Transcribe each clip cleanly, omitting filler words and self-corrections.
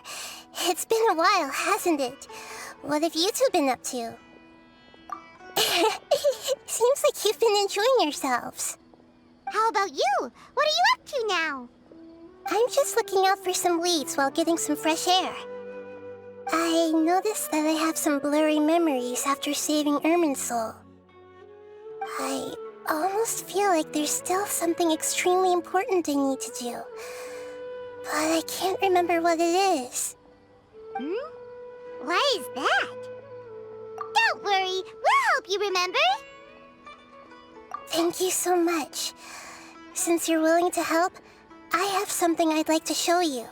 sure. It's been a while, hasn't it? What have you two been up to? Seems like you've been enjoying yourselves. How about you? What are you up to now? I'm just looking out for some leads while getting some fresh air. I noticed that I have some blurry memories after saving Ermin's soul. I almost feel like there's still something extremely important I need to do, but I can't remember what it is. Why is that? Don't worry, we'll help you remember. Thank you so much. Since you're willing to help, I have something I'd like to show you.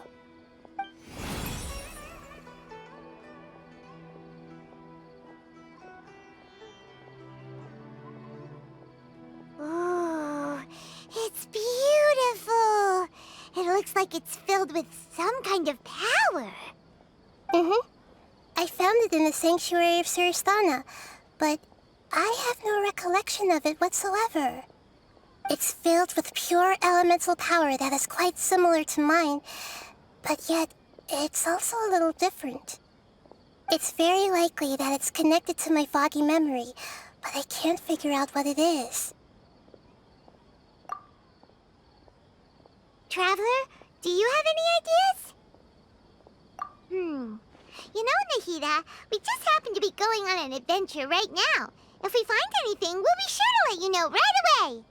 Ooh, it's beautiful. It looks like it's filled with some kind of power. I found it in the sanctuary of Suristana, but I have no recollection of it whatsoever. It's filled with pure elemental power that is quite similar to mine, but yet it's also a little different. It's very likely that it's connected to my foggy memory, but I can't figure out what it is. Traveler, do you have any ideas? You know, Nahida, we just happen to be going on an adventure right now. If we find anything, we'll be sure to let you know right away.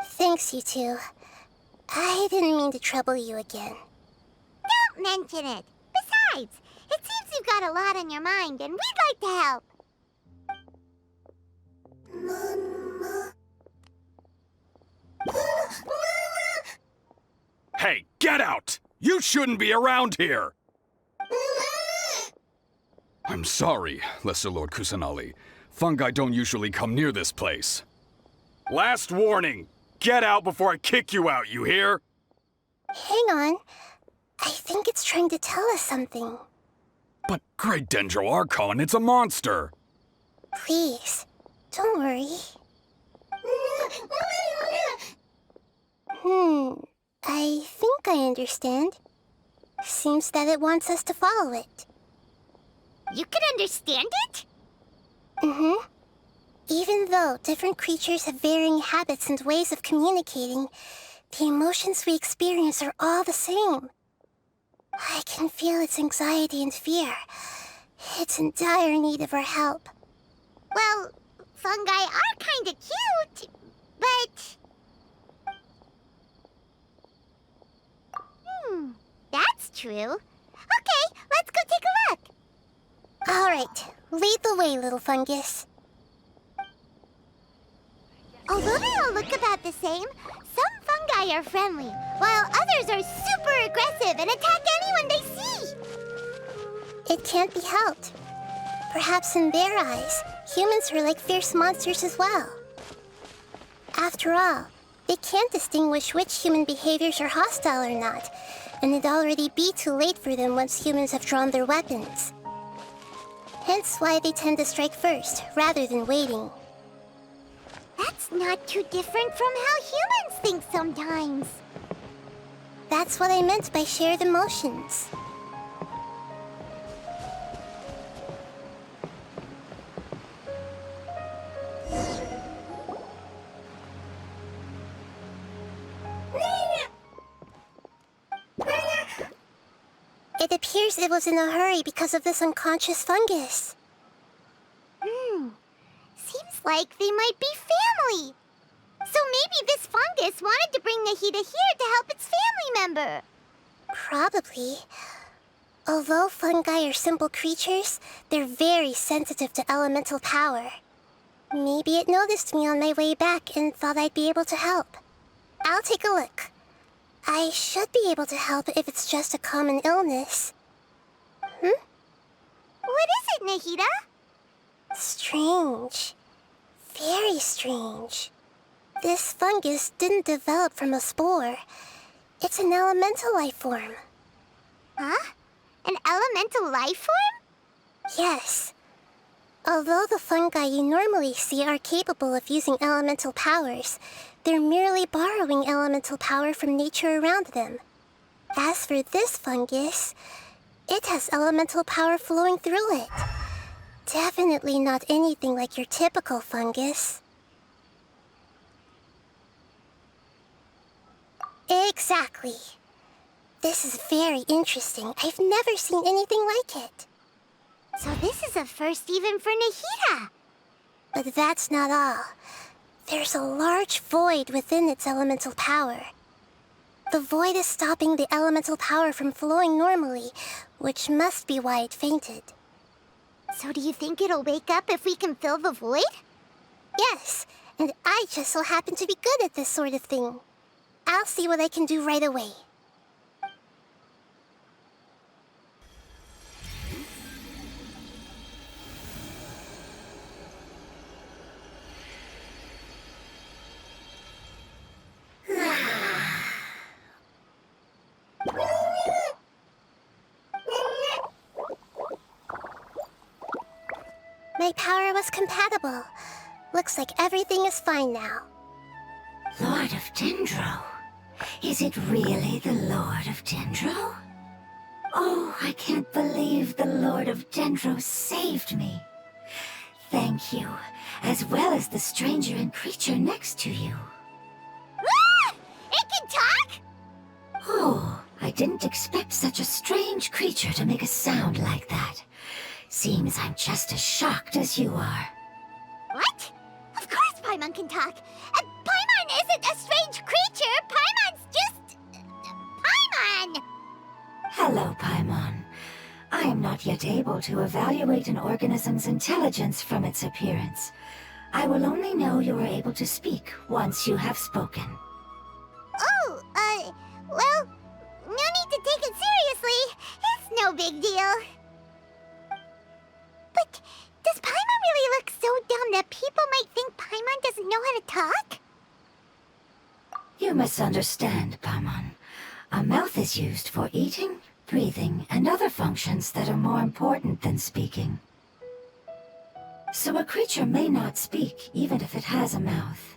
Thanks, you two. I didn't mean to trouble you again. Don't mention it. Besides, it seems you've got a lot on your mind, and we'd like to help. Hey, get out! You shouldn't be around here! I'm sorry, Lesser Lord Kusanali. Fungi don't usually come near this place. Last warning! Get out before I kick you out, you hear? Hang on. I think it's trying to tell us something. But Great Dendro Archon, it's a monster! Please, don't worry. I think I understand. Seems that it wants us to follow it. You can understand it? Even though different creatures have varying habits and ways of communicating, the emotions we experience are all the same. I can feel its anxiety and fear. It's in dire need of our help. Well, fungi are kinda cute, but... that's true. Okay, let's go take a look. All right, lead the way, little fungus. Although they all look about the same, some fungi are friendly, while others are super aggressive and attack anyone they see. It can't be helped. Perhaps in their eyes, humans are like fierce monsters as well. After all, they can't distinguish which human behaviors are hostile or not, and it'd already be too late for them once humans have drawn their weapons. Hence why they tend to strike first, rather than waiting. That's not too different from how humans think sometimes. That's what I meant by shared emotions. It appears it was in a hurry because of this unconscious fungus. Seems like they might be family. So maybe this fungus wanted to bring Nahida here to help its family member. Probably. Although fungi are simple creatures, they're very sensitive to elemental power. Maybe it noticed me on my way back and thought I'd be able to help. I'll take a look. I should be able to help if it's just a common illness. What is it, Nahida? Strange. Very strange. This fungus didn't develop from a spore. It's an elemental life form. Huh? An elemental life form? Yes. Although the fungi you normally see are capable of using elemental powers, they're merely borrowing elemental power from nature around them. As for this fungus, It has elemental power flowing through it. Definitely not anything like your typical fungus. Exactly. This is very interesting. I've never seen anything like it. So this is a first even for Nahida. But that's not all. There's a large void within its elemental power. The void is stopping the elemental power from flowing normally, which must be why it fainted. So do you think it'll wake up if we can fill the void? Yes, and I just so happen to be good at this sort of thing. I'll see what I can do right away. My power was compatible. Looks like everything is fine now. Lord of Dendro? Is it really the Lord of Dendro? Oh, I can't believe the Lord of Dendro saved me. Thank you, as well as the stranger and creature next to you. Ah! It can talk? Oh, I didn't expect such a strange creature to make a sound like that. Seems I'm just as shocked as you are. What? Of course Paimon can talk. Paimon isn't a strange creature. Paimon's just... Paimon! Hello, Paimon. I am not yet able to evaluate an organism's intelligence from its appearance. I will only know you are able to speak once you have spoken. Oh, well, no need to take it seriously. It's no big deal. But does Paimon really look so dumb that people might think Paimon doesn't know how to talk? You misunderstand, Paimon. A mouth is used for eating, breathing, and other functions that are more important than speaking. So a creature may not speak, even if it has a mouth.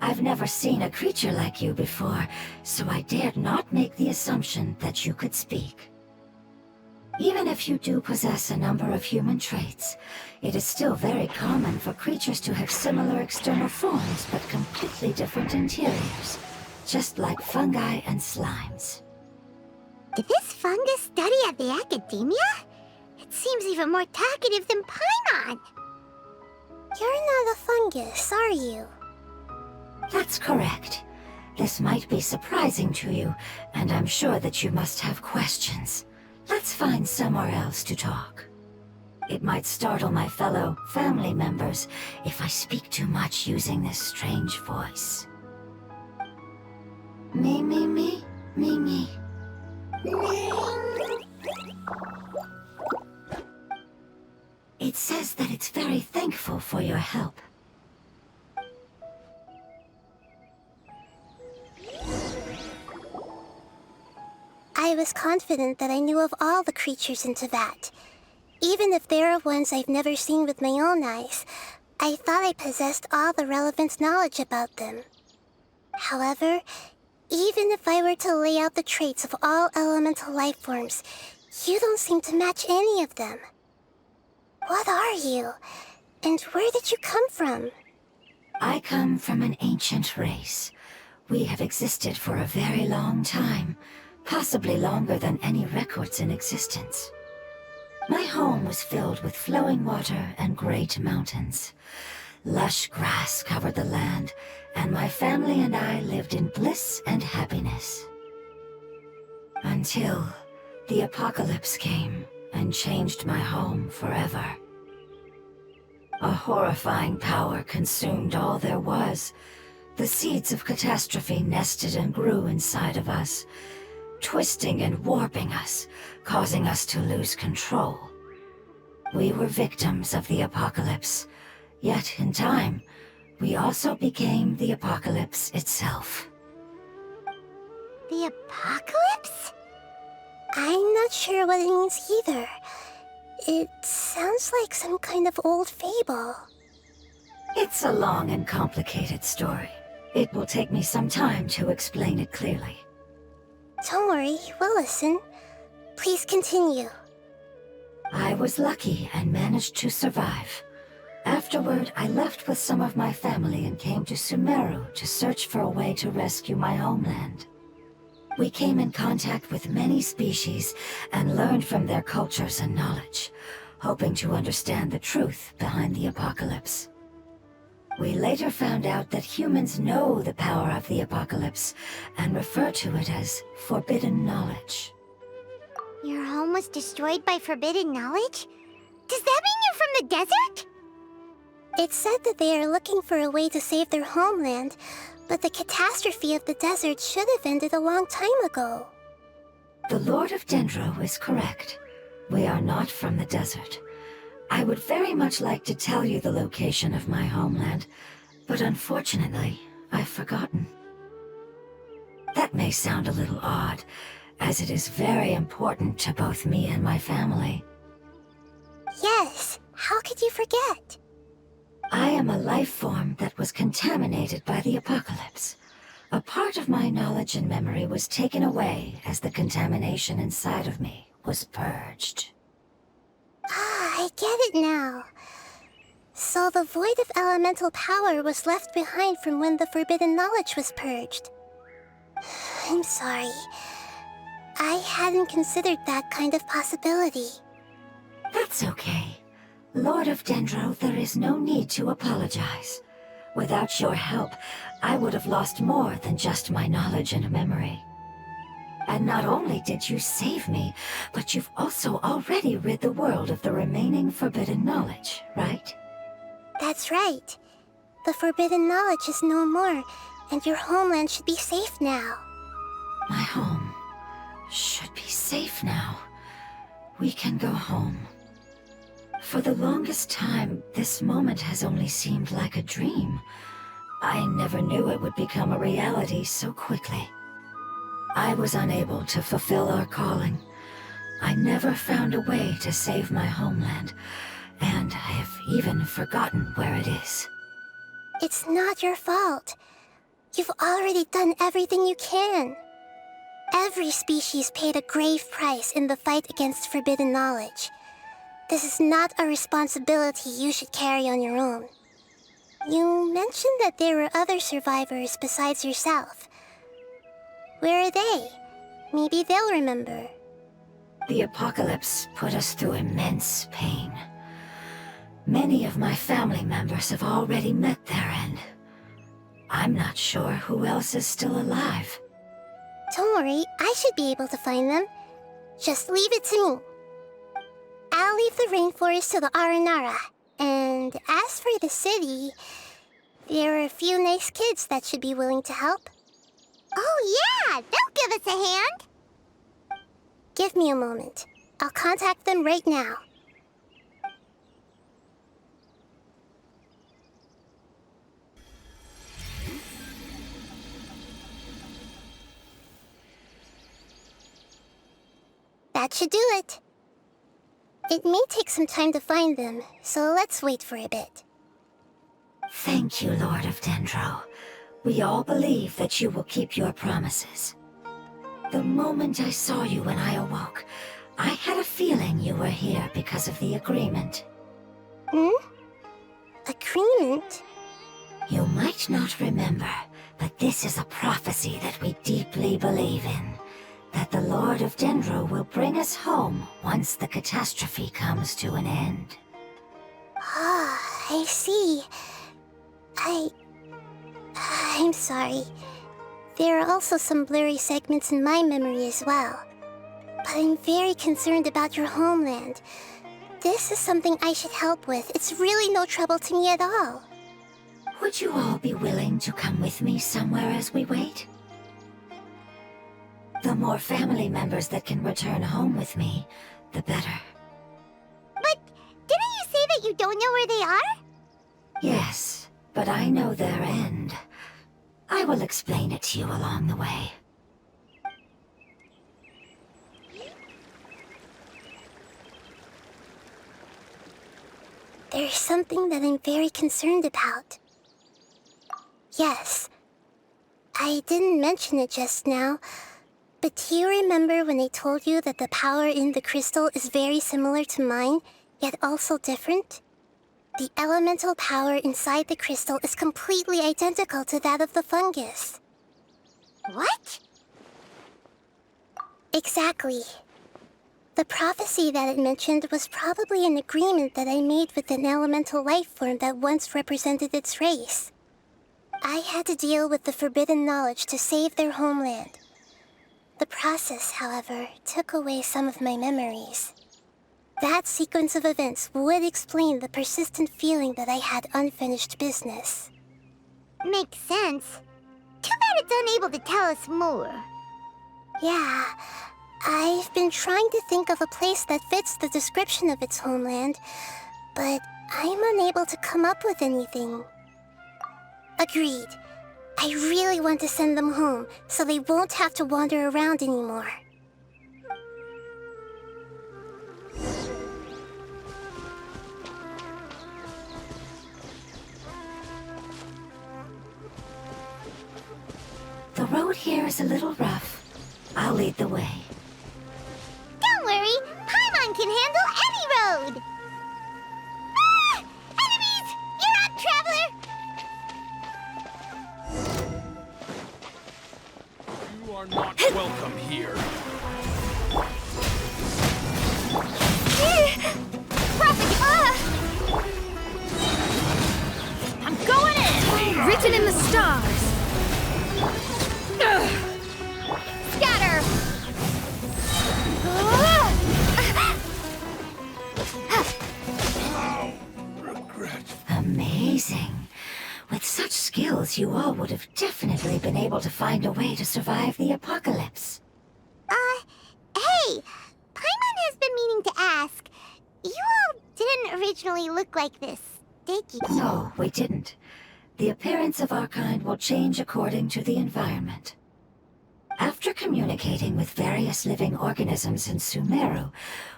I've never seen a creature like you before, so I dared not make the assumption that you could speak. Even if you do possess a number of human traits, it is still very common for creatures to have similar external forms but completely different interiors, just like fungi and slimes. Did this fungus study at the academia? It seems even more talkative than Paimon. You're not a fungus, are you? That's correct. This might be surprising to you, and I'm sure that you must have questions. Let's find somewhere else to talk. It might startle my fellow family members if I speak too much using this strange voice. Me, me, me, me, me. It says that it's very thankful for your help. I was confident that I knew of all the creatures in Teyvat. Even if there are ones I've never seen with my own eyes, I thought I possessed all the relevant knowledge about them. However, even if I were to lay out the traits of all elemental life forms, you don't seem to match any of them. What are you? And where did you come from? I come from an ancient race. We have existed for a very long time, possibly longer than any records in existence. My home was filled with flowing water and great mountains. Lush grass covered the land, and my family and I lived in bliss and happiness. Until the apocalypse came and changed my home forever. A horrifying power consumed all there was. The seeds of catastrophe nested and grew inside of us, twisting and warping us, causing us to lose control. We were victims of the apocalypse, yet in time, we also became the apocalypse itself. The apocalypse? I'm not sure what it means either. It sounds like some kind of old fable. It's a long and complicated story. It will take me some time to explain it clearly. Don't worry, we'll listen. Please continue. I was lucky and managed to survive. Afterward, I left with some of my family and came to Sumeru to search for a way to rescue my homeland. We came in contact with many species and learned from their cultures and knowledge, hoping to understand the truth behind the apocalypse. We later found out that humans know the power of the apocalypse and refer to it as forbidden knowledge. Your home was destroyed by forbidden knowledge? Does that mean you're from the desert? It said that they are looking for a way to save their homeland, but the catastrophe of the desert should have ended a long time ago. The Lord of Dendro is correct. We are not from the desert. I would very much like to tell you the location of my homeland, but unfortunately, I've forgotten. That may sound a little odd, as it is very important to both me and my family. Yes, how could you forget? I am a life form that was contaminated by the apocalypse. A part of my knowledge and memory was taken away as the contamination inside of me was purged. Ah, I get it now. So the void of elemental power was left behind from when the forbidden knowledge was purged. I'm sorry. I hadn't considered that kind of possibility. That's okay. Lord of Dendro, there is no need to apologize. Without your help, I would have lost more than just my knowledge and memory. And not only did you save me, but you've also already rid the world of the remaining forbidden knowledge, right? That's right. The forbidden knowledge is no more, and your homeland should be safe now. My home should be safe now. We can go home. For the longest time, this moment has only seemed like a dream. I never knew it would become a reality so quickly. I was unable to fulfill our calling. I never found a way to save my homeland, and I have even forgotten where it is. It's not your fault. You've already done everything you can. Every species paid a grave price in the fight against forbidden knowledge. This is not a responsibility you should carry on your own. You mentioned that there were other survivors besides yourself. Where are they? Maybe they'll remember. The apocalypse put us through immense pain. Many of my family members have already met their end. I'm not sure who else is still alive. Don't worry, I should be able to find them. Just leave it to me. I'll leave the rainforest to the Aranara. And as for the city, there are a few nice kids that should be willing to help. Oh yeah, they'll give us a hand. Give me a moment. I'll contact them right now. That should do it. It may take some time to find them, so let's wait for a bit. Thank you, Lord of Dendro. We all believe that you will keep your promises. The moment I saw you when I awoke, I had a feeling you were here because of the agreement. Agreement? You might not remember, but this is a prophecy that we deeply believe in. That the Lord of Dendro will bring us home once the catastrophe comes to an end. Ah, I see. I'm sorry. There are also some blurry segments in my memory as well. But I'm very concerned about your homeland. This is something I should help with. It's really no trouble to me at all. Would you all be willing to come with me somewhere as we wait? The more family members that can return home with me, the better. But didn't you say that you don't know where they are? Yes, but I know their end. I will explain it to you along the way. There's something that I'm very concerned about. Yes. I didn't mention it just now, But do you remember when I told you that the power in the crystal is very similar to mine, yet also different? The elemental power inside the crystal is completely identical to that of the fungus. What? Exactly. The prophecy that it mentioned was probably an agreement that I made with an elemental life form that once represented its race. I had to deal with the forbidden knowledge to save their homeland. The process, however, took away some of my memories. That sequence of events would explain the persistent feeling that I had unfinished business. Makes sense. Too bad it's unable to tell us more. Yeah, I've been trying to think of a place that fits the description of its homeland, but I'm unable to come up with anything. Agreed. I really want to send them home, so they won't have to wander around anymore. The road here is a little rough. I'll lead the way. Don't worry, Paimon can handle any road! Ah! Enemies! You're up, traveler! You are not welcome here. I'm going in! Written in the stars! Scatter! Amazing. With such skills, you all would have definitely been able to find a way to survive the apocalypse. Hey! Paimon has been meaning to ask. You all didn't originally look like this, did you? No, we didn't. The appearance of our kind will change according to the environment. After communicating with various living organisms in Sumeru,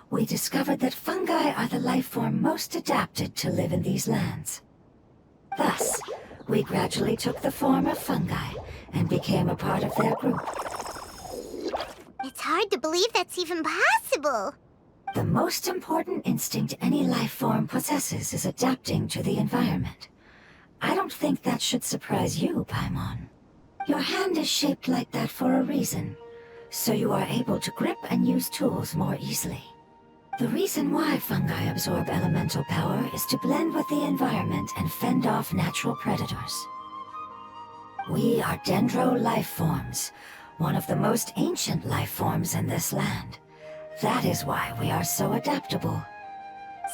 we discovered that fungi are the life form most adapted to live in these lands. Thus, we gradually took the form of fungi and became a part of their group. It's hard to believe that's even possible. The most important instinct any life form possesses is adapting to the environment. I don't think that should surprise you, Paimon. Your hand is shaped like that for a reason, so you are able to grip and use tools more easily. The reason why fungi absorb elemental power is to blend with the environment and fend off natural predators. We are dendro life forms, one of the most ancient life forms in this land. That is why we are so adaptable.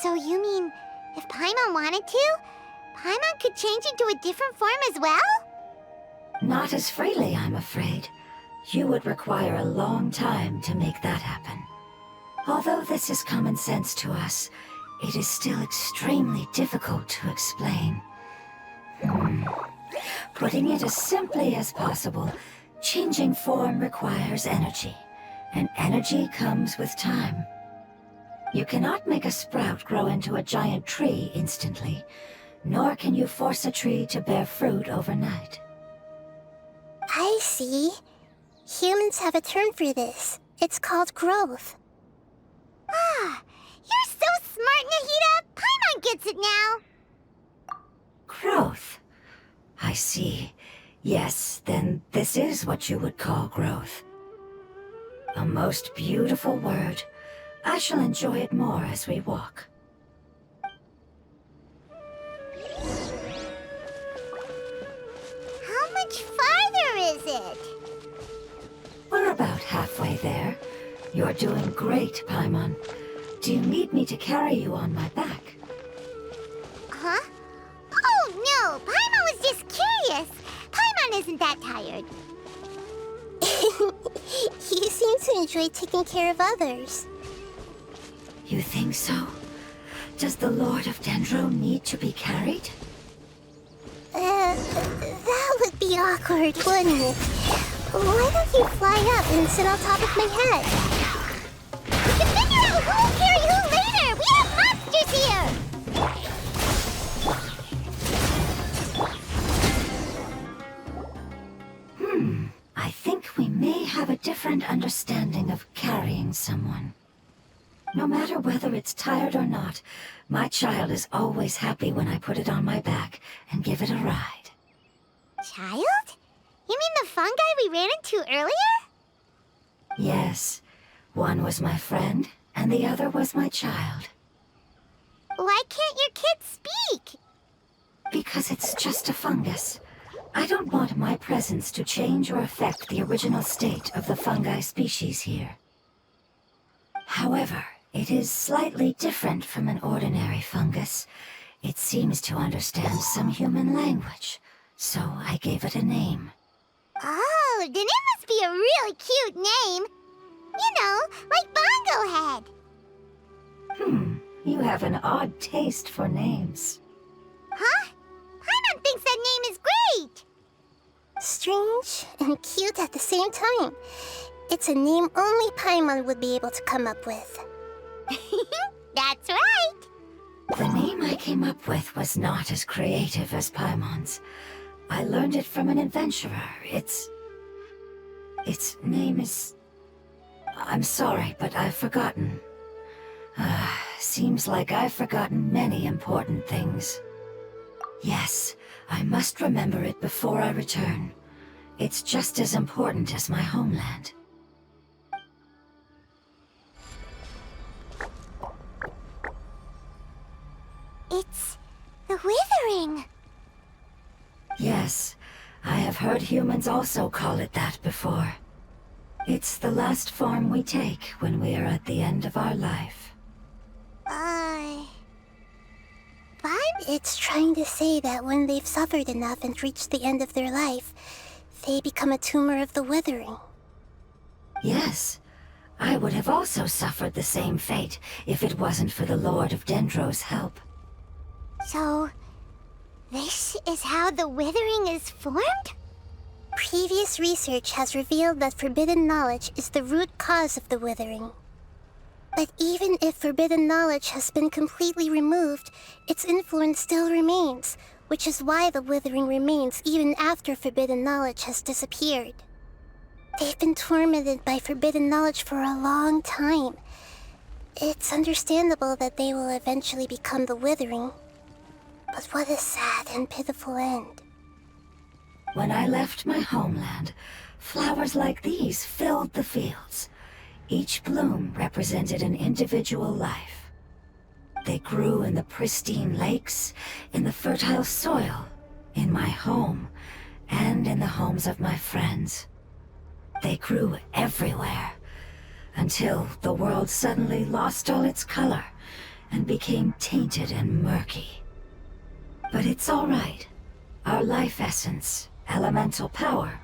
So you mean, if Paimon wanted to, Paimon could change into a different form as well? Not as freely, I'm afraid. You would require a long time to make that happen. Although this is common sense to us, it is still extremely difficult to explain. Putting it as simply as possible, changing form requires energy, and energy comes with time. You cannot make a sprout grow into a giant tree instantly, nor can you force a tree to bear fruit overnight. I see. Humans have a term for this. It's called growth. Ah, you're so smart, Nahida! Paimon gets it now! Growth. I see. Yes, then this is what you would call growth. A most beautiful word. I shall enjoy it more as we walk. How much farther is it? We're about halfway there. You're doing great, Paimon. Do you need me to carry you on my back? Huh? Oh no, Paimon was just curious. Paimon isn't that tired. You seem to enjoy taking care of others. You think so? Does the Lord of Dendro need to be carried? That would be awkward, wouldn't it? Why don't you fly up and sit on top of my head? We can figure out who'll carry who later! We have monsters here! I think we may have a different understanding No matter whether it's tired or not, my child is always happy when I put it on my back and give it a ride. Child? You mean the fungi we ran into earlier? Yes, one was my friend, and the other was my child. Why can't your kid speak? Because it's just a fungus. I don't want my presence to change or affect the original state of the fungi species here. However, it is slightly different from an ordinary fungus. It seems to understand some human language, so I gave it a name. Oh, then it must be a really cute name. You know, like Bongo Head. You have an odd taste for names. Huh? Paimon thinks that name is great. Strange and cute at the same time. It's a name only Paimon would be able to come up with. That's right. The name I came up with was not as creative as Paimon's. I learned it from an adventurer. Its name is... I'm sorry, but I've forgotten. Seems like I've forgotten many important things. Yes, I must remember it before I return. It's just as important as my homeland. It's the Withering. Yes, I have heard humans also call it that before. It's the last form we take when we are at the end of our life. But it's trying to say that when they've suffered enough and reached the end of their life, they become a tumor of the Withering. Yes, I would have also suffered the same fate if it wasn't for the Lord of Dendro's help. So, this is how the Withering is formed? Previous research has revealed that forbidden knowledge is the root cause of the Withering. But even if forbidden knowledge has been completely removed, its influence still remains, which is why the Withering remains even after forbidden knowledge has disappeared. They've been tormented by forbidden knowledge for a long time. It's understandable that they will eventually become the Withering. But what a sad and pitiful end. When I left my homeland, flowers like these filled the fields. Each bloom represented an individual life. They grew in the pristine lakes, in the fertile soil, in my home, and in the homes of my friends. They grew everywhere, until the world suddenly lost all its color and became tainted and murky. But it's all right. Our life essence, elemental power,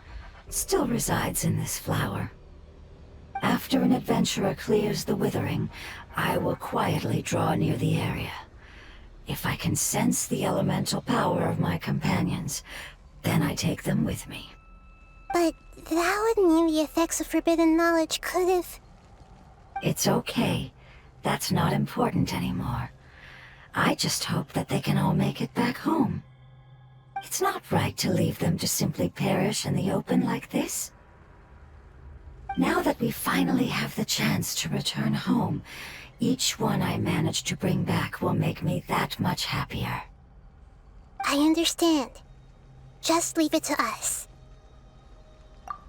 still resides in this flower. After an adventurer clears the Withering, I will quietly draw near the area. If I can sense the elemental power of my companions, then I take them with me. But that would mean the effects of forbidden knowledge could have... It's okay. That's not important anymore. I just hope that they can all make it back home. It's not right to leave them to simply perish in the open like this. Now that we finally have the chance to return home, each one I manage to bring back will make me that much happier. I understand. Just leave it to us.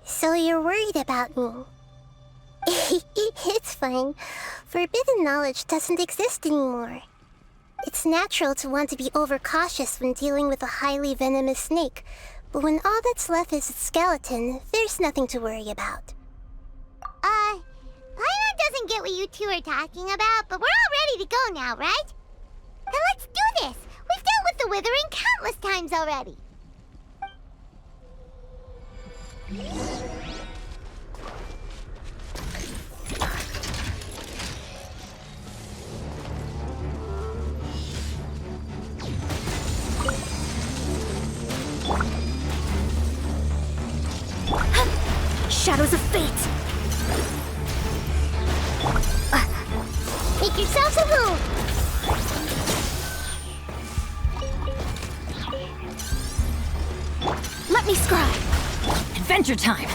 So you're worried about me? It's fine. Forbidden knowledge doesn't exist anymore. It's natural to want to be overcautious when dealing with a highly venomous snake, but when all that's left is its skeleton, there's nothing to worry about. Paimon doesn't get what you two are talking about, but we're all ready to go now, right? Then let's do this! We've dealt with the Withering countless times already! Shadows of fate! Make yourselves at home! Let me scribe! Adventure time!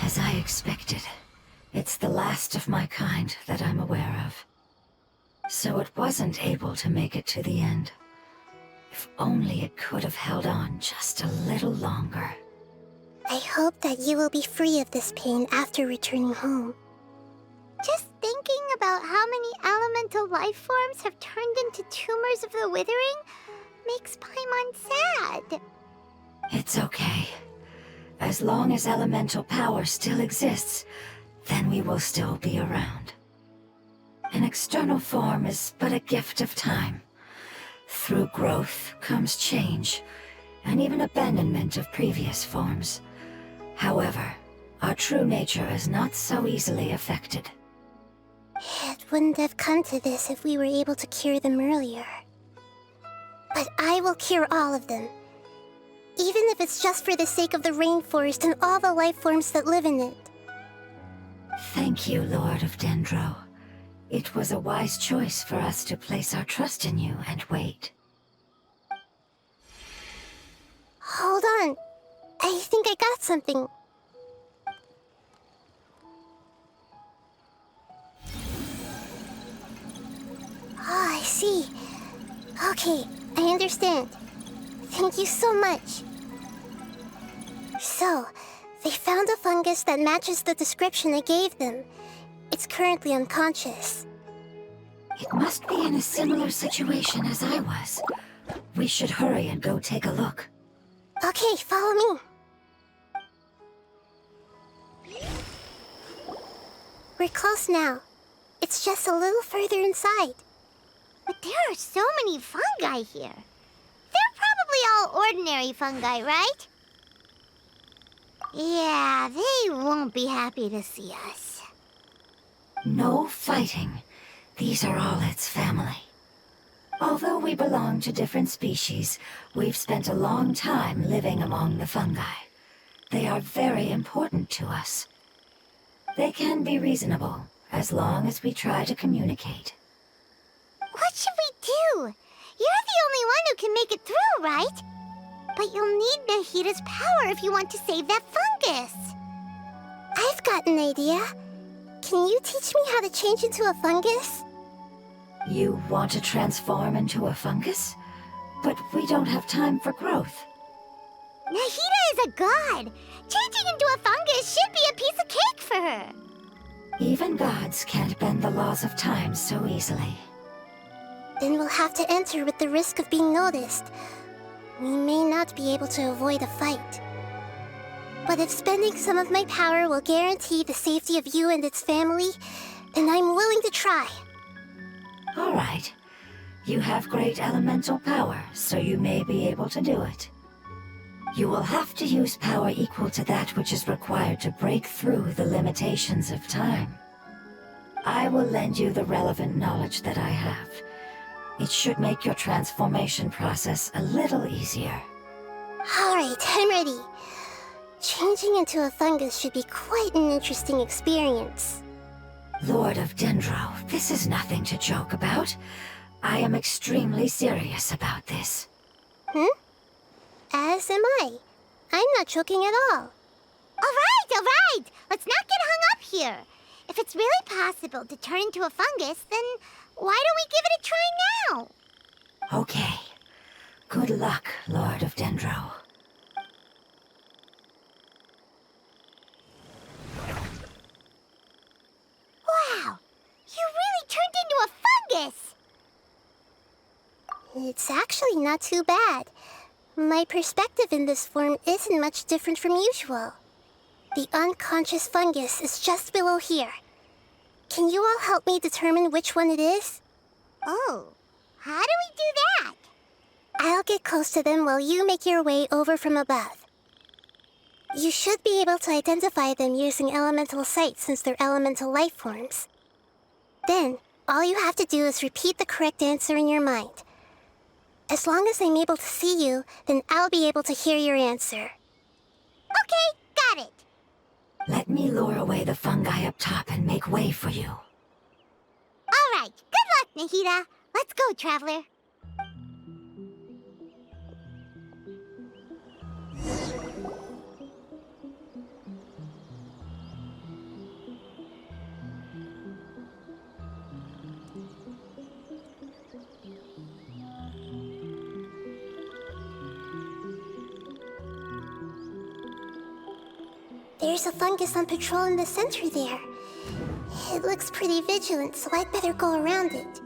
As I expected, it's the last of my kind that I'm aware of. So it wasn't able to make it to the end. If only it could have held on just a little longer. I hope that you will be free of this pain after returning home. Just thinking about how many elemental life forms have turned into tumors of the withering makes Paimon sad. It's okay. As long as elemental power still exists, then we will still be around. An external form is but a gift of time. Through growth comes change, and even abandonment of previous forms. However, our true nature is not so easily affected. It wouldn't have come to this if we were able to cure them earlier. But I will cure all of them. Even if it's just for the sake of the rainforest and all the life forms that live in it. Thank you, Lord of Dendro. It was a wise choice for us to place our trust in you and wait. Hold on. I think I got something. Oh, I see. Okay, I understand. Thank you so much. So, they found a fungus that matches the description I gave them. It's currently unconscious. It must be in a similar situation as I was. We should hurry and go take a look. Okay, follow me. We're close now. It's just a little further inside. But there are so many fungi here. They're probably all ordinary fungi, right? Yeah, they won't be happy to see us. No fighting. These are all its family. Although we belong to different species, we've spent a long time living among the fungi. They are very important to us. They can be reasonable, as long as we try to communicate. What should we do? You're the only one who can make it through, right? But you'll need Nahida's power if you want to save that fungus. I've got an idea. Can you teach me how to change into a fungus? You want to transform into a fungus? But we don't have time for growth. Nahida is a god. Changing into a fungus should be a piece of cake for her. Even gods can't bend the laws of time so easily. Then we'll have to enter with the risk of being noticed. We may not be able to avoid a fight. But if spending some of my power will guarantee the safety of you and its family, then I'm willing to try. All right. You have great elemental power, so you may be able to do it. You will have to use power equal to that which is required to break through the limitations of time. I will lend you the relevant knowledge that I have. It should make your transformation process a little easier. All right, I'm ready. Changing into a fungus should be quite an interesting experience. Lord of Dendro, this is nothing to joke about. I am extremely serious about this. As am I. I'm not joking at all. All right. Let's not get hung up here. If it's really possible to turn into a fungus, then why don't we give it a try now? Okay. Good luck, Lord of Dendro. Wow! You really turned into a fungus! It's actually not too bad. My perspective in this form isn't much different from usual. The unconscious fungus is just below here. Can you all help me determine which one it is? Oh, how do we do that? I'll get close to them while you make your way over from above. You should be able to identify them using elemental sight since they're elemental life forms. Then, all you have to do is repeat the correct answer in your mind. As long as I'm able to see you, then I'll be able to hear your answer. Okay, got it. Let me lure away the fungi up top and make way for you. right. Good luck, Nahida. Let's go, Traveler. There's a fungus on patrol in the center there. It looks pretty vigilant, so I'd better go around it.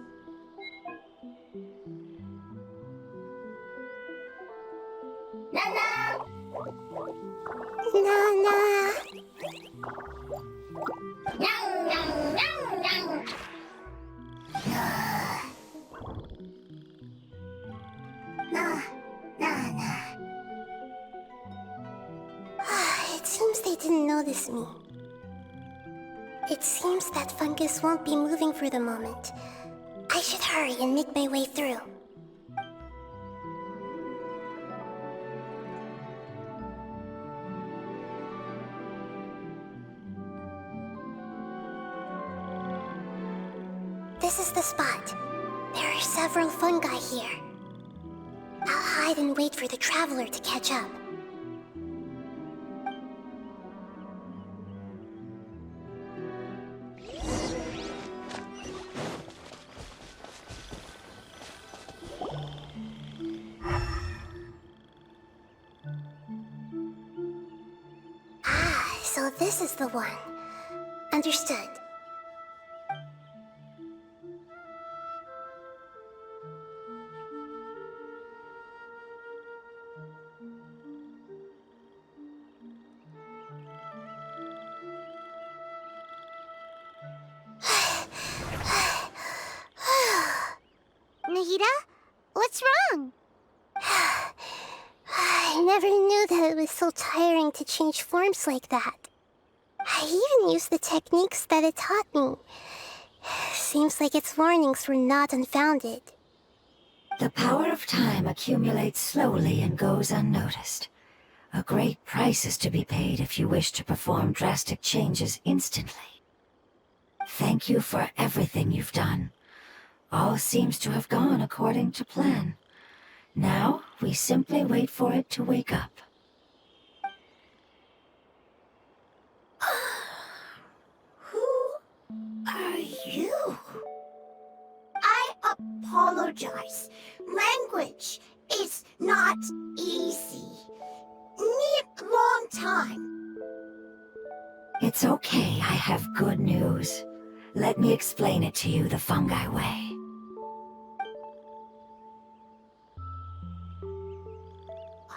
Nana! Nana! Nyang, nyang, nyang, nyang. It seems they didn't notice me. It seems that fungus won't be moving for the moment. I should hurry and make my way through. This is the spot. There are several fungi here. I'll hide and wait for the traveler to catch up. So this is the one. Understood. Nahida? What's wrong? I never knew that it was so tiring to change forms like that. I even used the techniques that it taught me. Seems like its warnings were not unfounded. The power of time accumulates slowly and goes unnoticed. A great price is to be paid if you wish to perform drastic changes instantly. Thank you for everything you've done. All seems to have gone according to plan. Now, we simply wait for it to wake up. Who are you? I apologize. Language is not easy. Need long time. It's okay, I have good news. Let me explain it to you the fungi way.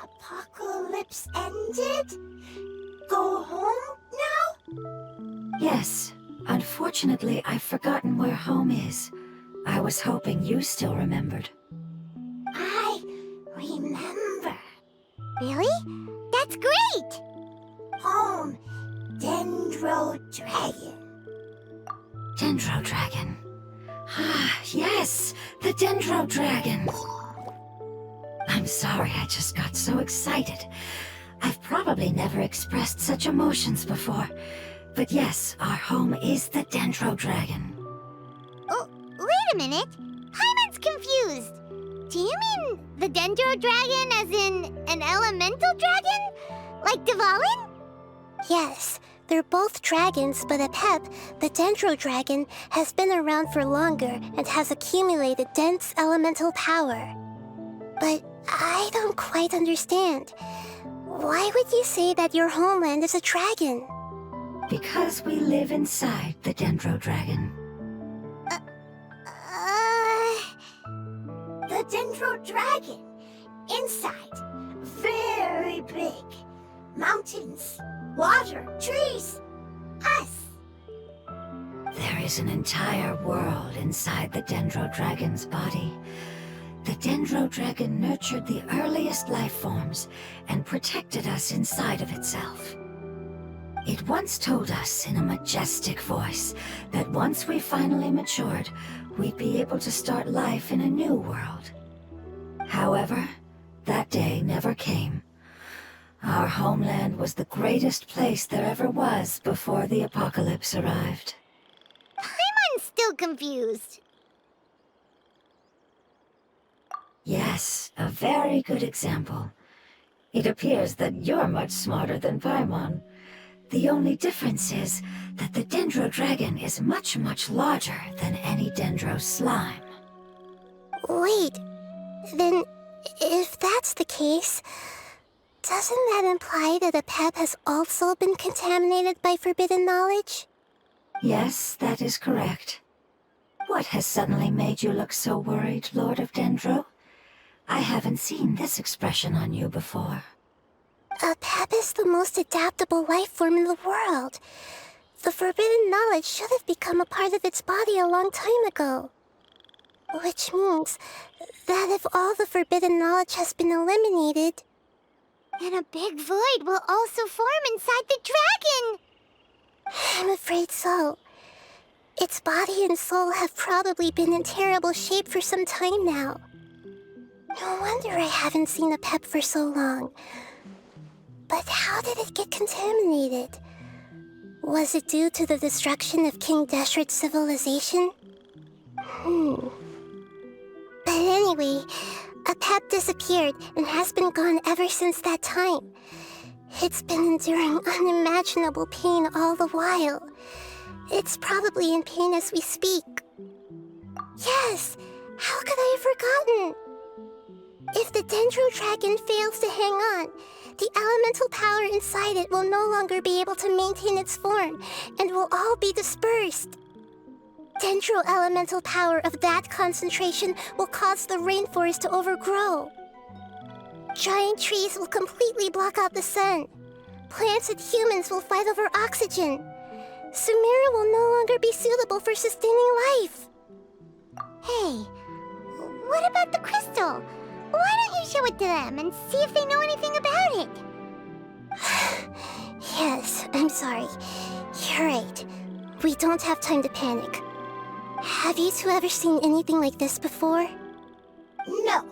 Apocalypse ended? Go home now? Yes. Unfortunately, I've forgotten where home is. I was hoping you still remembered. I remember. Really? That's great! Home, Dendro Dragon. Dendro Dragon. Ah, yes! The Dendro Dragon! I'm sorry, I just got so excited. I've probably never expressed such emotions before. But yes, our home is the Dendro Dragon. Oh, wait a minute. Paimon's confused. Do you mean the Dendro Dragon as in an elemental dragon? Like Dvalin? Yes, they're both dragons, but at Pep, the Dendro Dragon has been around for longer and has accumulated dense elemental power. But I don't quite understand. Why would you say that your homeland is a dragon? Because we live inside the Dendro Dragon. The Dendro Dragon. Inside. Very big. Mountains, water, trees. Us. There is an entire world inside the Dendro Dragon's body. The Dendro Dragon nurtured the earliest life forms and protected us inside of itself. It once told us in a majestic voice that once we finally matured, we'd be able to start life in a new world. However, that day never came. Our homeland was the greatest place there ever was before the apocalypse arrived. Paimon's still confused. Yes, a very good example. It appears that you're much smarter than Paimon. The only difference is that the Dendro Dragon is much, much larger than any Dendro slime. Wait, then if that's the case, doesn't that imply that Apep has also been contaminated by forbidden knowledge? Yes, that is correct. What has suddenly made you look so worried, Lord of Dendro? I haven't seen this expression on you before. Apep is the most adaptable life form in the world. The forbidden knowledge should have become a part of its body a long time ago. Which means that if all the forbidden knowledge has been eliminated, And a big void will also form inside the dragon! I'm afraid so. Its body and soul have probably been in terrible shape for some time now. No wonder I haven't seen Apep for so long. But how did it get contaminated? Was it due to the destruction of King Deshret's civilization? But anyway, Apep disappeared and has been gone ever since that time. It's been enduring unimaginable pain all the while. It's probably in pain as we speak. Yes! How could I have forgotten? If the Dendro Dragon fails to hang on, the elemental power inside it will no longer be able to maintain its form and will all be dispersed. Dendro elemental power of that concentration will cause the rainforest to overgrow. Giant trees will completely block out the sun. Plants and humans will fight over oxygen. Sumera will no longer be suitable for sustaining life. Hey, what about the crystal? Why don't you show it to them and see if they know anything about it? Yes, I'm sorry. You're right. We don't have time to panic. Have you two ever seen anything like this before? No.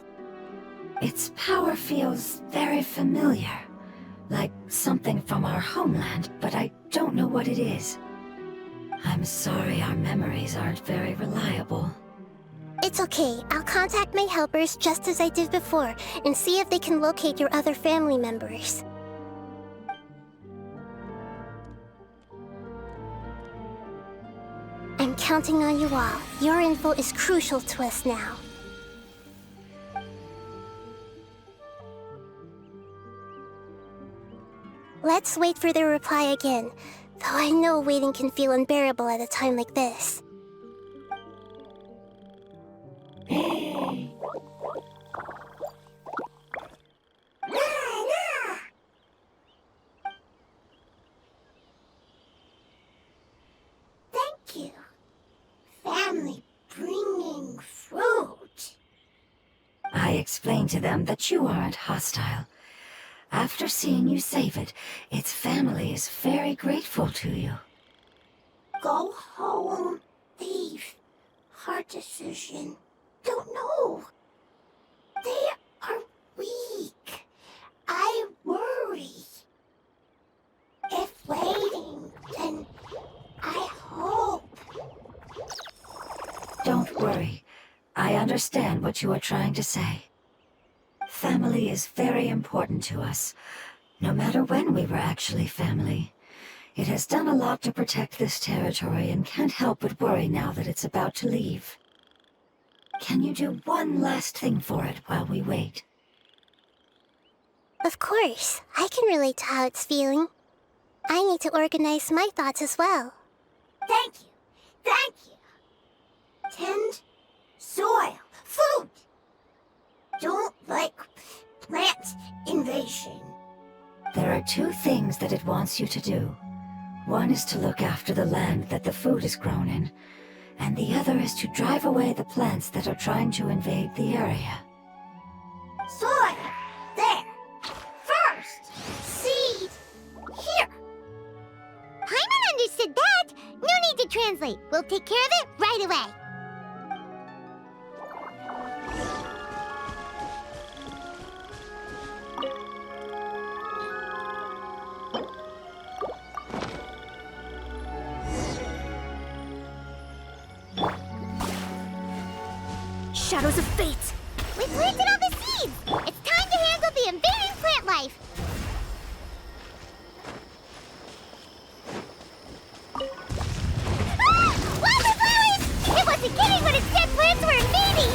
Its power feels very familiar. Like something from our homeland, but I don't know what it is. I'm sorry our memories aren't very reliable. It's okay. I'll contact my helpers just as I did before and see if they can locate your other family members. I'm counting on you all. Your info is crucial to us now. Let's wait for their reply again, though I know waiting can feel unbearable at a time like this. Thank you. Family bringing fruit. I explained to them that you aren't hostile. After seeing you save it, its family is very grateful to you. Go home, thief. Hard decision. Don't know. They are weak. I worry. If waiting, then I hope. Don't worry. I understand what you are trying to say. Family is very important to us, no matter when we were actually family. It has done a lot to protect this territory and can't help but worry now that it's about to leave. Can you do one last thing for it while we wait? Of course, I can relate to how it's feeling. I need to organize my thoughts as well. Thank you. Thank you. Tend soil. Food. Don't like plant invasion. There are two things that it wants you to do. One is to look after the land that the food is grown in, and the other is to drive away the plants that are trying to invade the area. Soil. There. First. Seed. Here. Paimon understood that. No need to translate. We'll take care of it right away. Shadows of fate! We planted all the seeds! It's time to handle the invading plant life! Ah! Wildflowers! It wasn't kidding when it said plants were invading!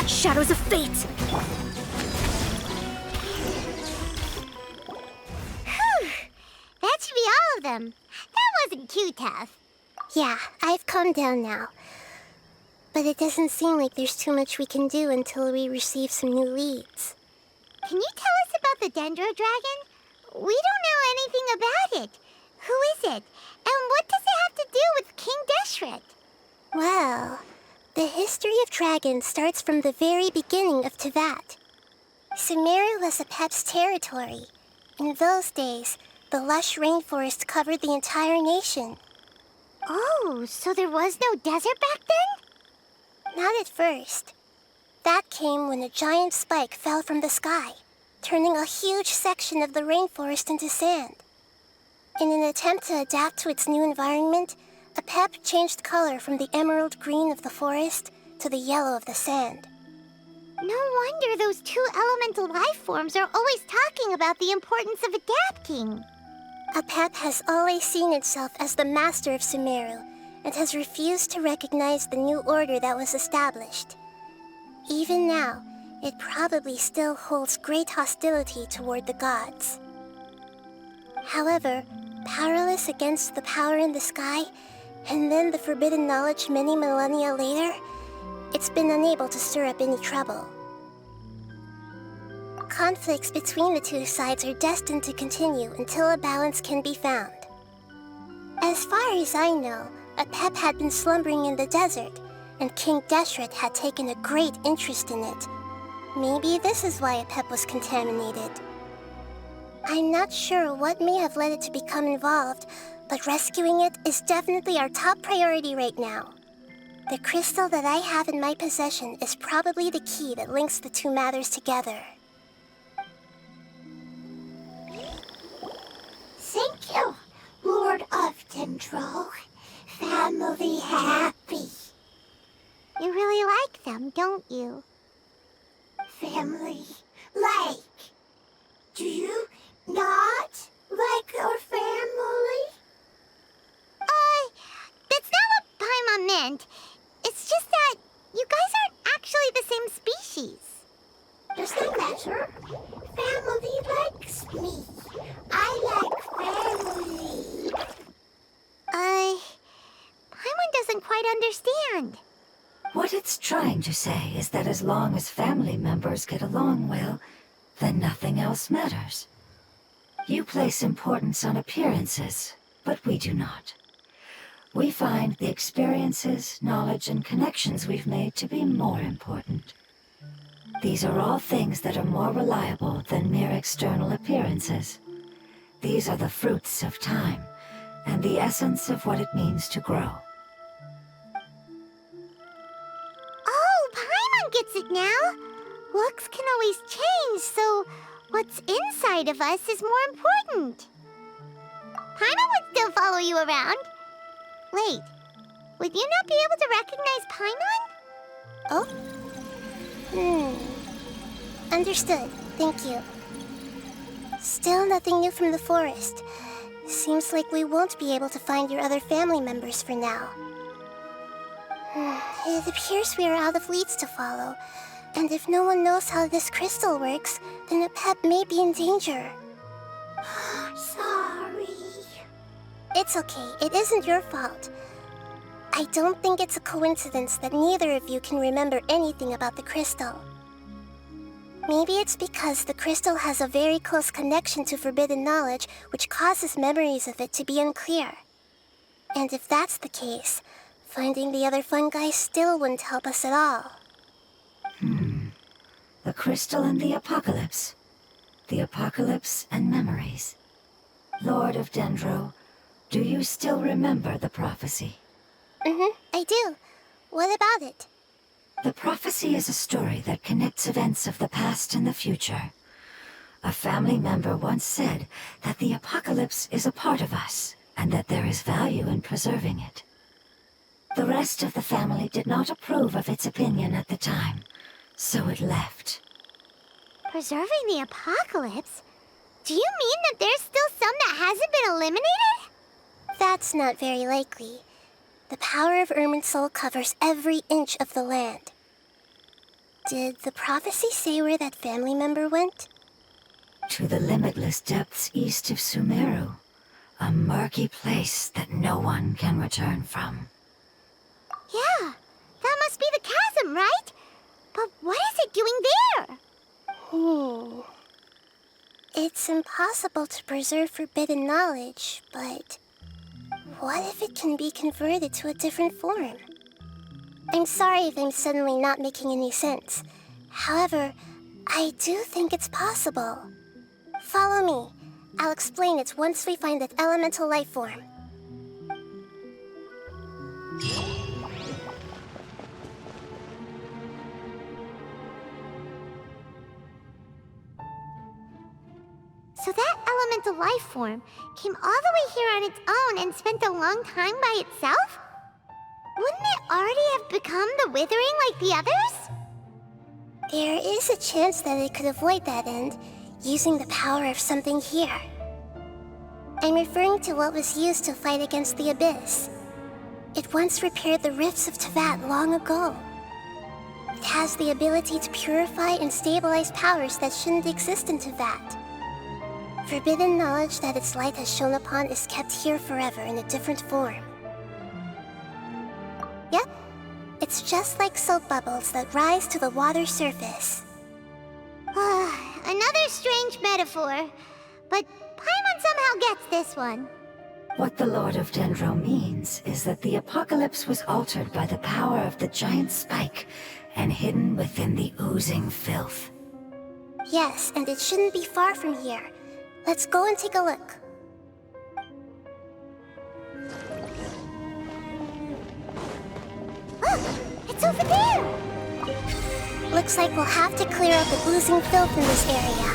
Shadows of fate! Whew! That should be all of them. That wasn't too tough. Yeah, I've calmed down now. But it doesn't seem like there's too much we can do until we receive some new leads. Can you tell us about the Dendro Dragon? We don't know anything about it. Who is it? And what does it have to do with King Deshret? Well, the history of dragons starts from the very beginning of Tevat. Sumeru was Apep's territory. In those days, the lush rainforest covered the entire nation. Oh, so there was no desert back then? Not at first. That came when a giant spike fell from the sky, turning a huge section of the rainforest into sand. In an attempt to adapt to its new environment, Apep changed color from the emerald green of the forest to the yellow of the sand. No wonder those two elemental life forms are always talking about the importance of adapting. Apep has always seen itself as the master of Sumeru and has refused to recognize the new order that was established. Even now, it probably still holds great hostility toward the gods. However, powerless against the power in the sky, and then the forbidden knowledge many millennia later, it's been unable to stir up any trouble. Conflicts between the two sides are destined to continue until a balance can be found. As far as I know, Apep had been slumbering in the desert, and King Deshret had taken a great interest in it. Maybe this is why Apep was contaminated. I'm not sure what may have led it to become involved, but rescuing it is definitely our top priority right now. The crystal that I have in my possession is probably the key that links the two matters together. Thank you, Lord of Dendro. Family happy. You really like them, don't you? Family like. Do you not like your family? That's not what Paimon meant. It's just that you guys aren't actually the same species. Doesn't matter. Family likes me. I like family. Paimon doesn't quite understand. What it's trying to say is that as long as family members get along well, then nothing else matters. You place importance on appearances, but we do not. We find the experiences, knowledge, and connections we've made to be more important. These are all things that are more reliable than mere external appearances. These are the fruits of time, and the essence of what it means to grow. Oh, Paimon gets it now. Looks can always change, so what's inside of us is more important. Paimon would still follow you around. Wait, would you not be able to recognize Paimon? Oh? Understood. Thank you. Still nothing new from the forest. Seems like we won't be able to find your other family members for now. It appears we are out of leads to follow. And if no one knows how this crystal works, then Apep may be in danger. Sorry. It's okay. It isn't your fault. I don't think it's a coincidence that neither of you can remember anything about the crystal. Maybe it's because the crystal has a very close connection to forbidden knowledge, which causes memories of it to be unclear. And if that's the case, finding the other fungi still wouldn't help us at all. The crystal and the apocalypse. The apocalypse and memories. Lord of Dendro, do you still remember the prophecy? I do. What about it? The prophecy is a story that connects events of the past and the future. A family member once said that the apocalypse is a part of us, and that there is value in preserving it. The rest of the family did not approve of its opinion at the time, so it left. Preserving the apocalypse? Do you mean that there's still some that hasn't been eliminated? That's not very likely. The power of Irminsul covers every inch of the land. Did the prophecy say where that family member went? To the limitless depths east of Sumeru, a murky place that no one can return from. Yeah, that must be the chasm, right? But what is it doing there? It's impossible to preserve forbidden knowledge, but what if it can be converted to a different form? I'm sorry if I'm suddenly not making any sense. However, I do think it's possible. Follow me. I'll explain it once we find that elemental life form. So that elemental life form came all the way here on its own and spent a long time by itself? Wouldn't it already have become the Withering like the others? There is a chance that it could avoid that end, using the power of something here. I'm referring to what was used to fight against the Abyss. It once repaired the rifts of Tevat long ago. It has the ability to purify and stabilize powers that shouldn't exist in Tevat. Forbidden knowledge that its light has shone upon is kept here forever in a different form. Yep, it's just like soap bubbles that rise to the water's surface. Another strange metaphor, but Paimon somehow gets this one. What the Lord of Dendro means is that the apocalypse was altered by the power of the giant spike and hidden within the oozing filth. Yes, and it shouldn't be far from here. Let's go and take a look. Look, it's over there! Looks like we'll have to clear out the oozing filth in this area.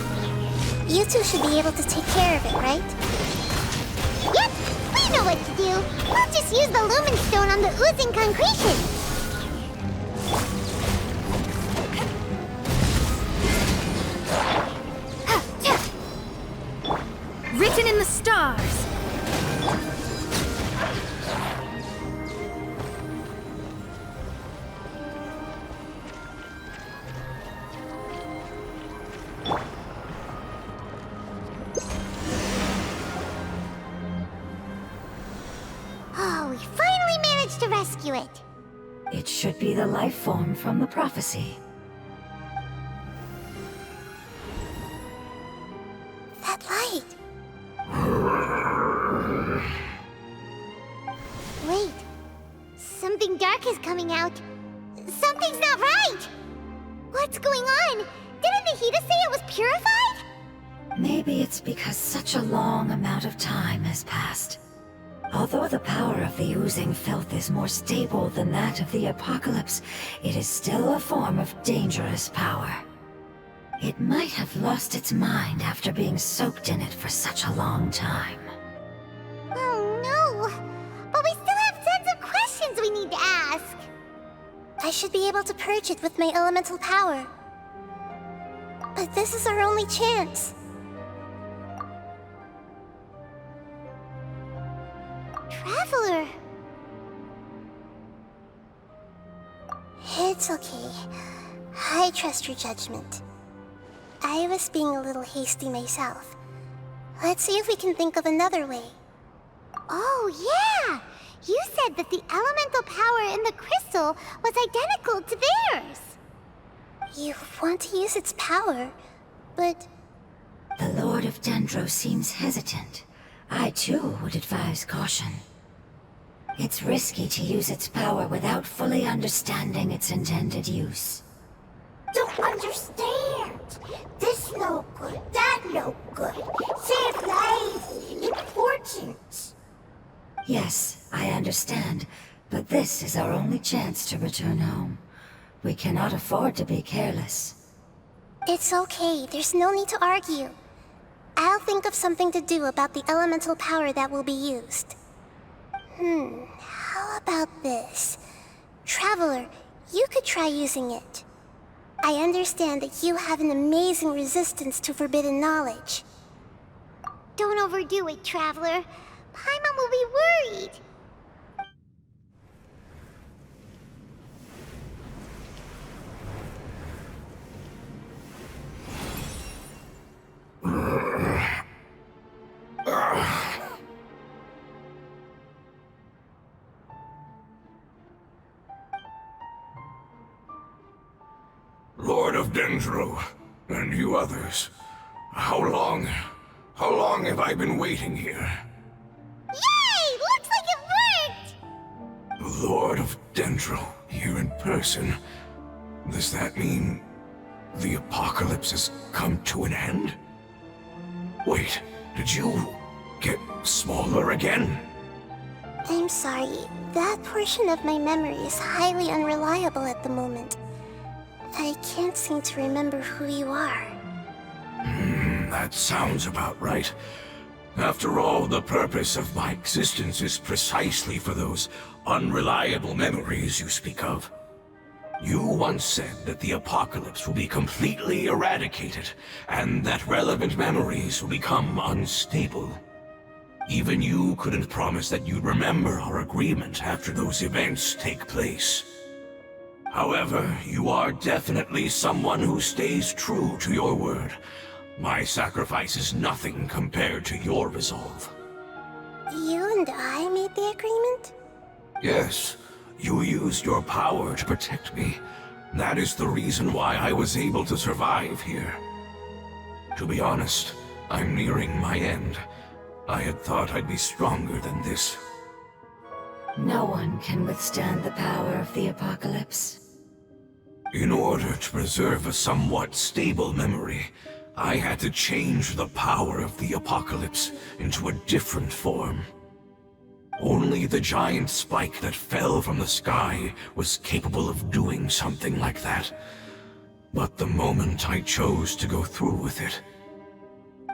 You two should be able to take care of it, right? Yep, we know what to do. We'll just use the Lumen Stone on the oozing concretion. Written in the stars. Oh, we finally managed to rescue it. It should be the life form from the prophecy. That light! Wait, something dark is coming out. Something's not right! What's going on? Didn't Nahida say it was purified? Maybe it's because such a long amount of time has passed. Although the power of the oozing filth is more stable than that of the apocalypse, it is still a form of dangerous power. It might have lost its mind after being soaked in it for such a long time. Oh no! But we still have tons of questions we need to ask. I should be able to purge it with my elemental power. But this is our only chance. Traveler! It's okay. I trust your judgment. I was being a little hasty myself. Let's see if we can think of another way. Oh yeah! You said that the elemental power in the crystal was identical to theirs. You want to use its power, but... The Lord of Dendro seems hesitant. I too would advise caution. It's risky to use its power without fully understanding its intended use. Don't understand! This no good, that no good. Save lives! Important! Yes, I understand, but this is our only chance to return home. We cannot afford to be careless. It's okay, there's no need to argue. I'll think of something to do about the elemental power that will be used. How about this? Traveler, you could try using it. I understand that you have an amazing resistance to forbidden knowledge. Don't overdo it, Traveler. Paimon will be worried. Lord of Dendro, and you others, how long have I been waiting here? Yay! Looks like it worked! Lord of Dendro, here in person. Does that mean the apocalypse has come to an end? Wait, did you get smaller again? I'm sorry, that portion of my memory is highly unreliable at the moment. I can't seem to remember who you are. That sounds about right. After all, the purpose of my existence is precisely for those unreliable memories you speak of. You once said that the apocalypse will be completely eradicated, and that relevant memories will become unstable. Even you couldn't promise that you'd remember our agreement after those events take place. However, you are definitely someone who stays true to your word. My sacrifice is nothing compared to your resolve. You and I made the agreement? Yes, you used your power to protect me. That is the reason why I was able to survive here. To be honest, I'm nearing my end. I had thought I'd be stronger than this. No one can withstand the power of the apocalypse. In order to preserve a somewhat stable memory, I had to change the power of the apocalypse into a different form. Only the giant spike that fell from the sky was capable of doing something like that. But the moment I chose to go through with it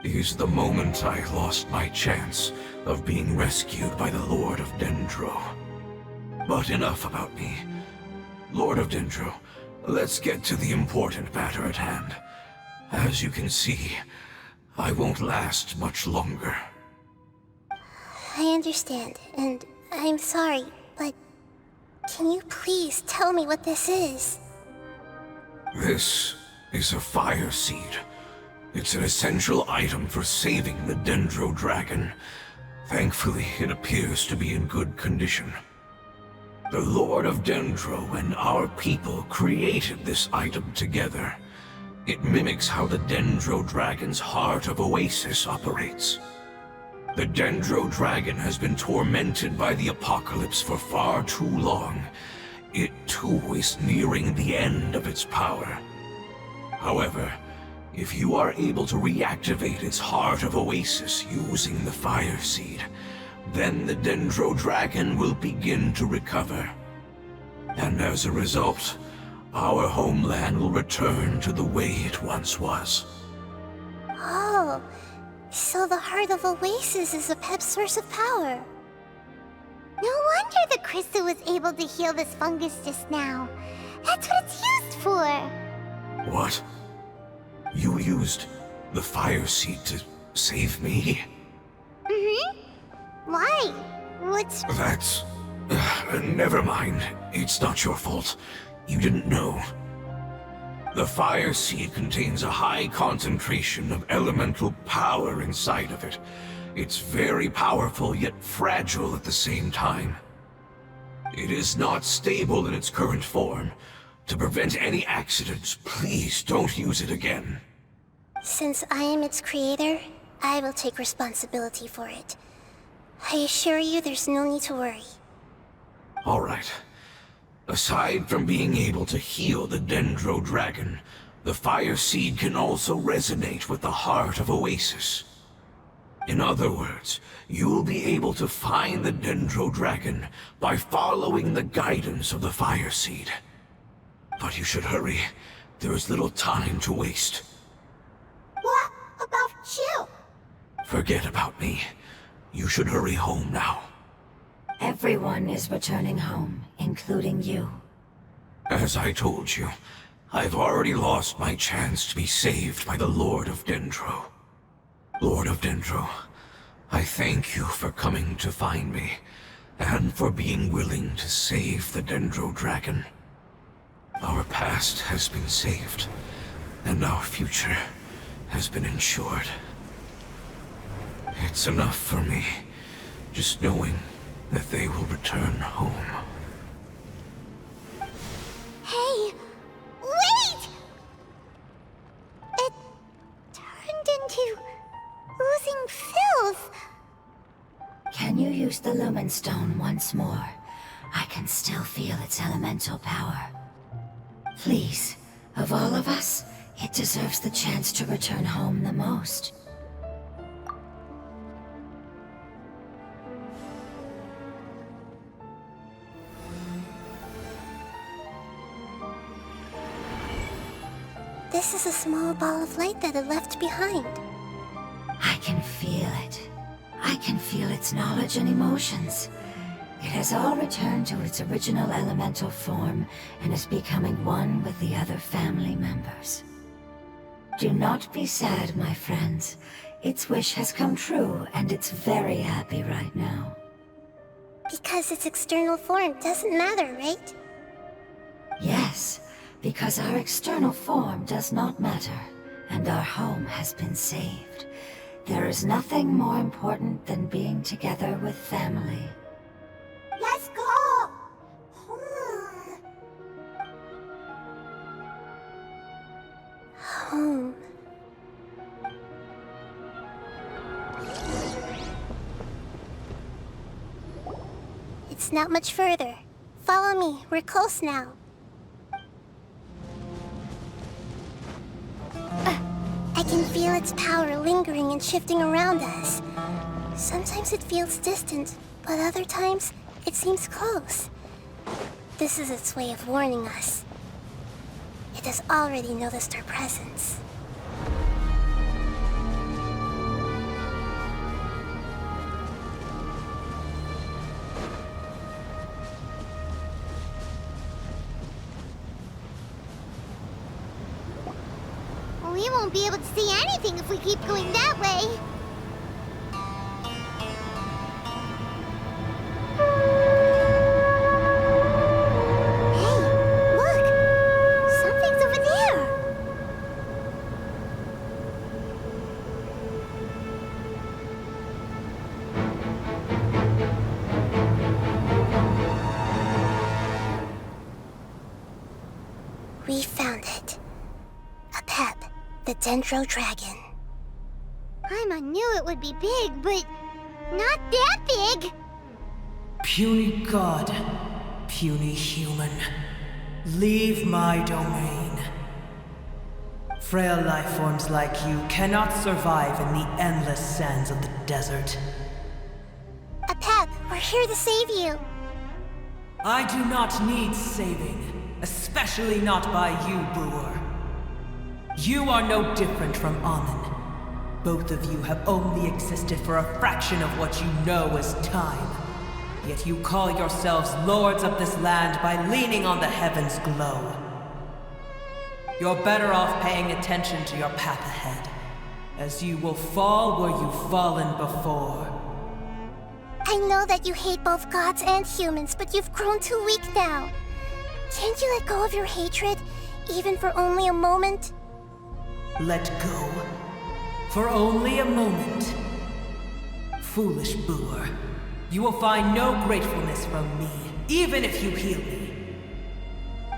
is the moment I lost my chance of being rescued by the Lord of Dendro. But enough about me. Lord of Dendro, let's get to the important matter at hand. As you can see, I won't last much longer. I understand, and I'm sorry, but can you please tell me what this is? This is a fire seed. It's an essential item for saving the Dendro dragon. Thankfully, it appears to be in good condition. The Lord of Dendro and our people created this item together. It mimics how the Dendro dragon's heart of Oasis operates. The Dendro dragon has been tormented by the apocalypse for far too long. It too is nearing the end of its power. However, if you are able to reactivate its heart of Oasis using the fire seed, then the Dendro dragon will begin to recover. And as a result, our homeland will return to the way it once was. Oh, so the heart of Oasis is a pep source of power. No wonder the crystal was able to heal this fungus just now. That's what it's used for. What? You used the fire seed to save me? Why? What's... That's... never mind. It's not your fault. You didn't know. The fire seed contains a high concentration of elemental power inside of it. It's very powerful, yet fragile at the same time. It is not stable in its current form. To prevent any accidents, please don't use it again. Since I am its creator, I will take responsibility for it. I assure you there's no need to worry. All right. Aside from being able to heal the Dendro dragon, the fire seed can also resonate with the heart of Oasis. In other words, you'll be able to find the Dendro dragon by following the guidance of the fire seed. But you should hurry. There is little time to waste. What about you? Forget about me. You should hurry home now. Everyone is returning home, including you. As I told you, I've already lost my chance to be saved by the Lord of Dendro. Lord of Dendro, I thank you for coming to find me, and for being willing to save the Dendro Dragon. Our past has been saved, and our future has been ensured. It's enough for me, just knowing that they will return home. Hey, wait! It turned into oozing filth. Can you use the Lumen Stone once more? I can still feel its elemental power. Please, of all of us, it deserves the chance to return home the most. This is a small ball of light that it left behind. I can feel it. I can feel its knowledge and emotions. It has all returned to its original elemental form and is becoming one with the other family members. Do not be sad, my friends. Its wish has come true, and it's very happy right now. Because its external form doesn't matter, right? Yes, because our external form does not matter, and our home has been saved. There is nothing more important than being together with family. Let's go! Home. It's not much further. Follow me, we're close now. I can feel its power lingering and shifting around us. Sometimes it feels distant, but other times it seems close. This is its way of warning us. It has already noticed our presence. We won't be able to see anything if we keep going that way. Hey, look! Something's over there! We found it. A pep. The Dendro Dragon. Paimon knew it would be big, but not that big! Puny god, puny human, leave my domain. Frail life forms like you cannot survive in the endless sands of the desert. A pep, we're here to save you. I do not need saving, especially not by you, Brewer. You are no different from Amun. Both of you have only existed for a fraction of what you know as time. Yet you call yourselves lords of this land by leaning on the heavens' glow. You're better off paying attention to your path ahead, as you will fall where you've fallen before. I know that you hate both gods and humans, but you've grown too weak now. Can't you let go of your hatred, even for only a moment? Let go. For only a moment. Foolish Brewer. You will find no gratefulness from me, even if you heal me.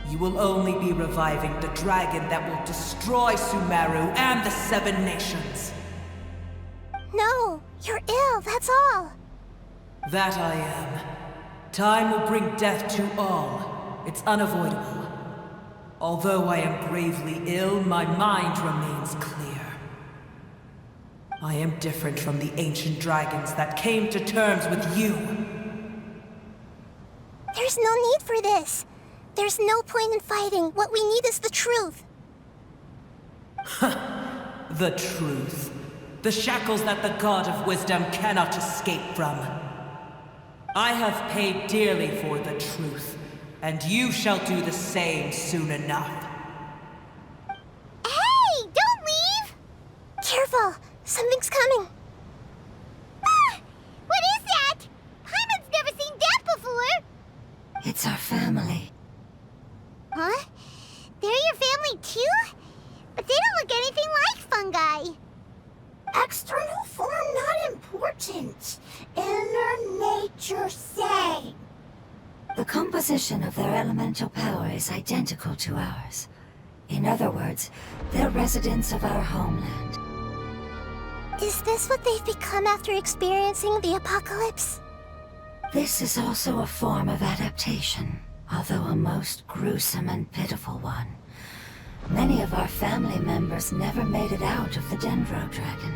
You will only be reviving the dragon that will destroy Sumeru and the 7 nations. No, you're ill, that's all. That I am. Time will bring death to all. It's unavoidable. Although I am gravely ill, my mind remains clear. I am different from the ancient dragons that came to terms with you. There's no need for this. There's no point in fighting. What we need is the truth. The truth. The shackles that the God of Wisdom cannot escape from. I have paid dearly for the truth, and you shall do the same soon enough. Hey, don't leave! Careful! Something's coming! Ah! What is that? Paimon's never seen that before! It's our family. Huh? They're your family too? But they don't look anything like fungi. External form not important. Inner nature same. The composition of their elemental power is identical to ours. In other words, they're residents of our homeland. Is this what they've become after experiencing the apocalypse? This is also a form of adaptation, although a most gruesome and pitiful one. Many of our family members never made it out of the Dendro Dragon.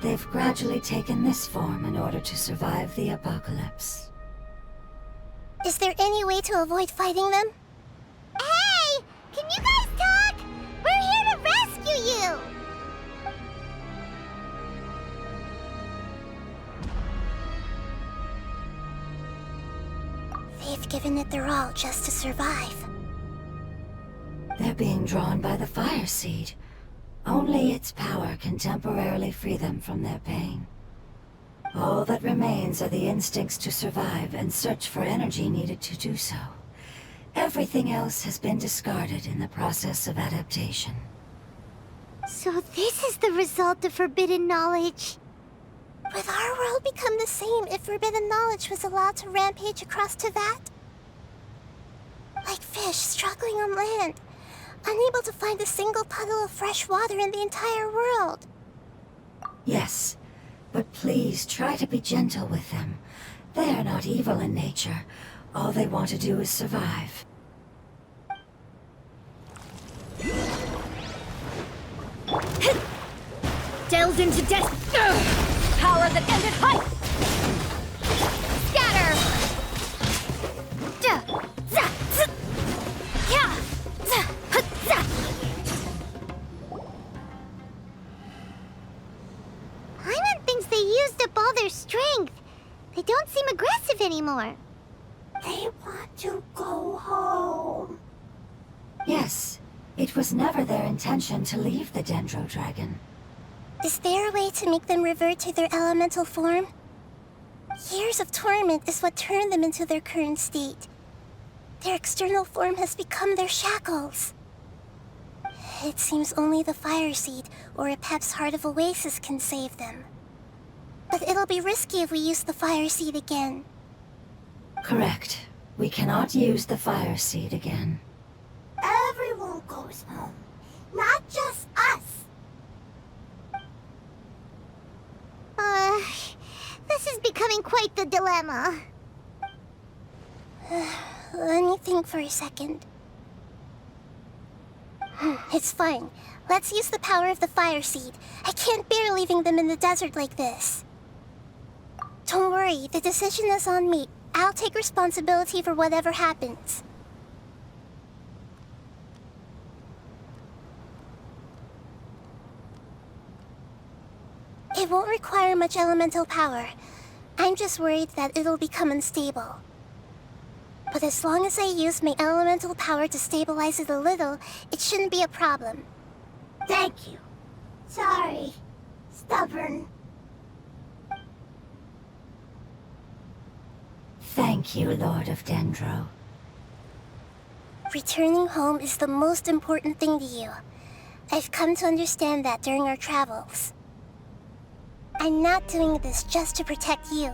They've gradually taken this form in order to survive the apocalypse. Is there any way to avoid fighting them? Hey! Can you guys talk? We're here to rescue you! They've given it their all just to survive. They're being drawn by the fire seed. Only its power can temporarily free them from their pain. All that remains are the instincts to survive and search for energy needed to do so. Everything else has been discarded in the process of adaptation. So this is the result of forbidden knowledge. Would our world become the same if forbidden knowledge was allowed to rampage across Tevat? Like fish struggling on land, unable to find a single puddle of fresh water in the entire world. Yes, but please try to be gentle with them. They are not evil in nature. All they want to do is survive. Delved into death. Power that ended height. Scatter! Paimon thinks they used up all their strength. They don't seem aggressive anymore. They want to go home. Yes, it was never their intention to leave the Dendro Dragon. Is there a way to make them revert to their elemental form? Years of torment is what turned them into their current state. Their external form has become their shackles. It seems only the fire seed or a Pep's Heart of Oasis can save them. But it'll be risky if we use the fire seed again. Correct. We cannot use the fire seed again. Everyone goes home, not just us. This is becoming quite the dilemma. Let me think for a second. It's fine. Let's use the power of the fire seed. I can't bear leaving them in the desert like this. Don't worry, the decision is on me. I'll take responsibility for whatever happens. It won't require much elemental power. I'm just worried that it'll become unstable. But as long as I use my elemental power to stabilize it a little, it shouldn't be a problem. Thank you. Sorry. Stubborn. Thank you, Lord of Dendro. Returning home is the most important thing to you. I've come to understand that during our travels. I'm not doing this just to protect you,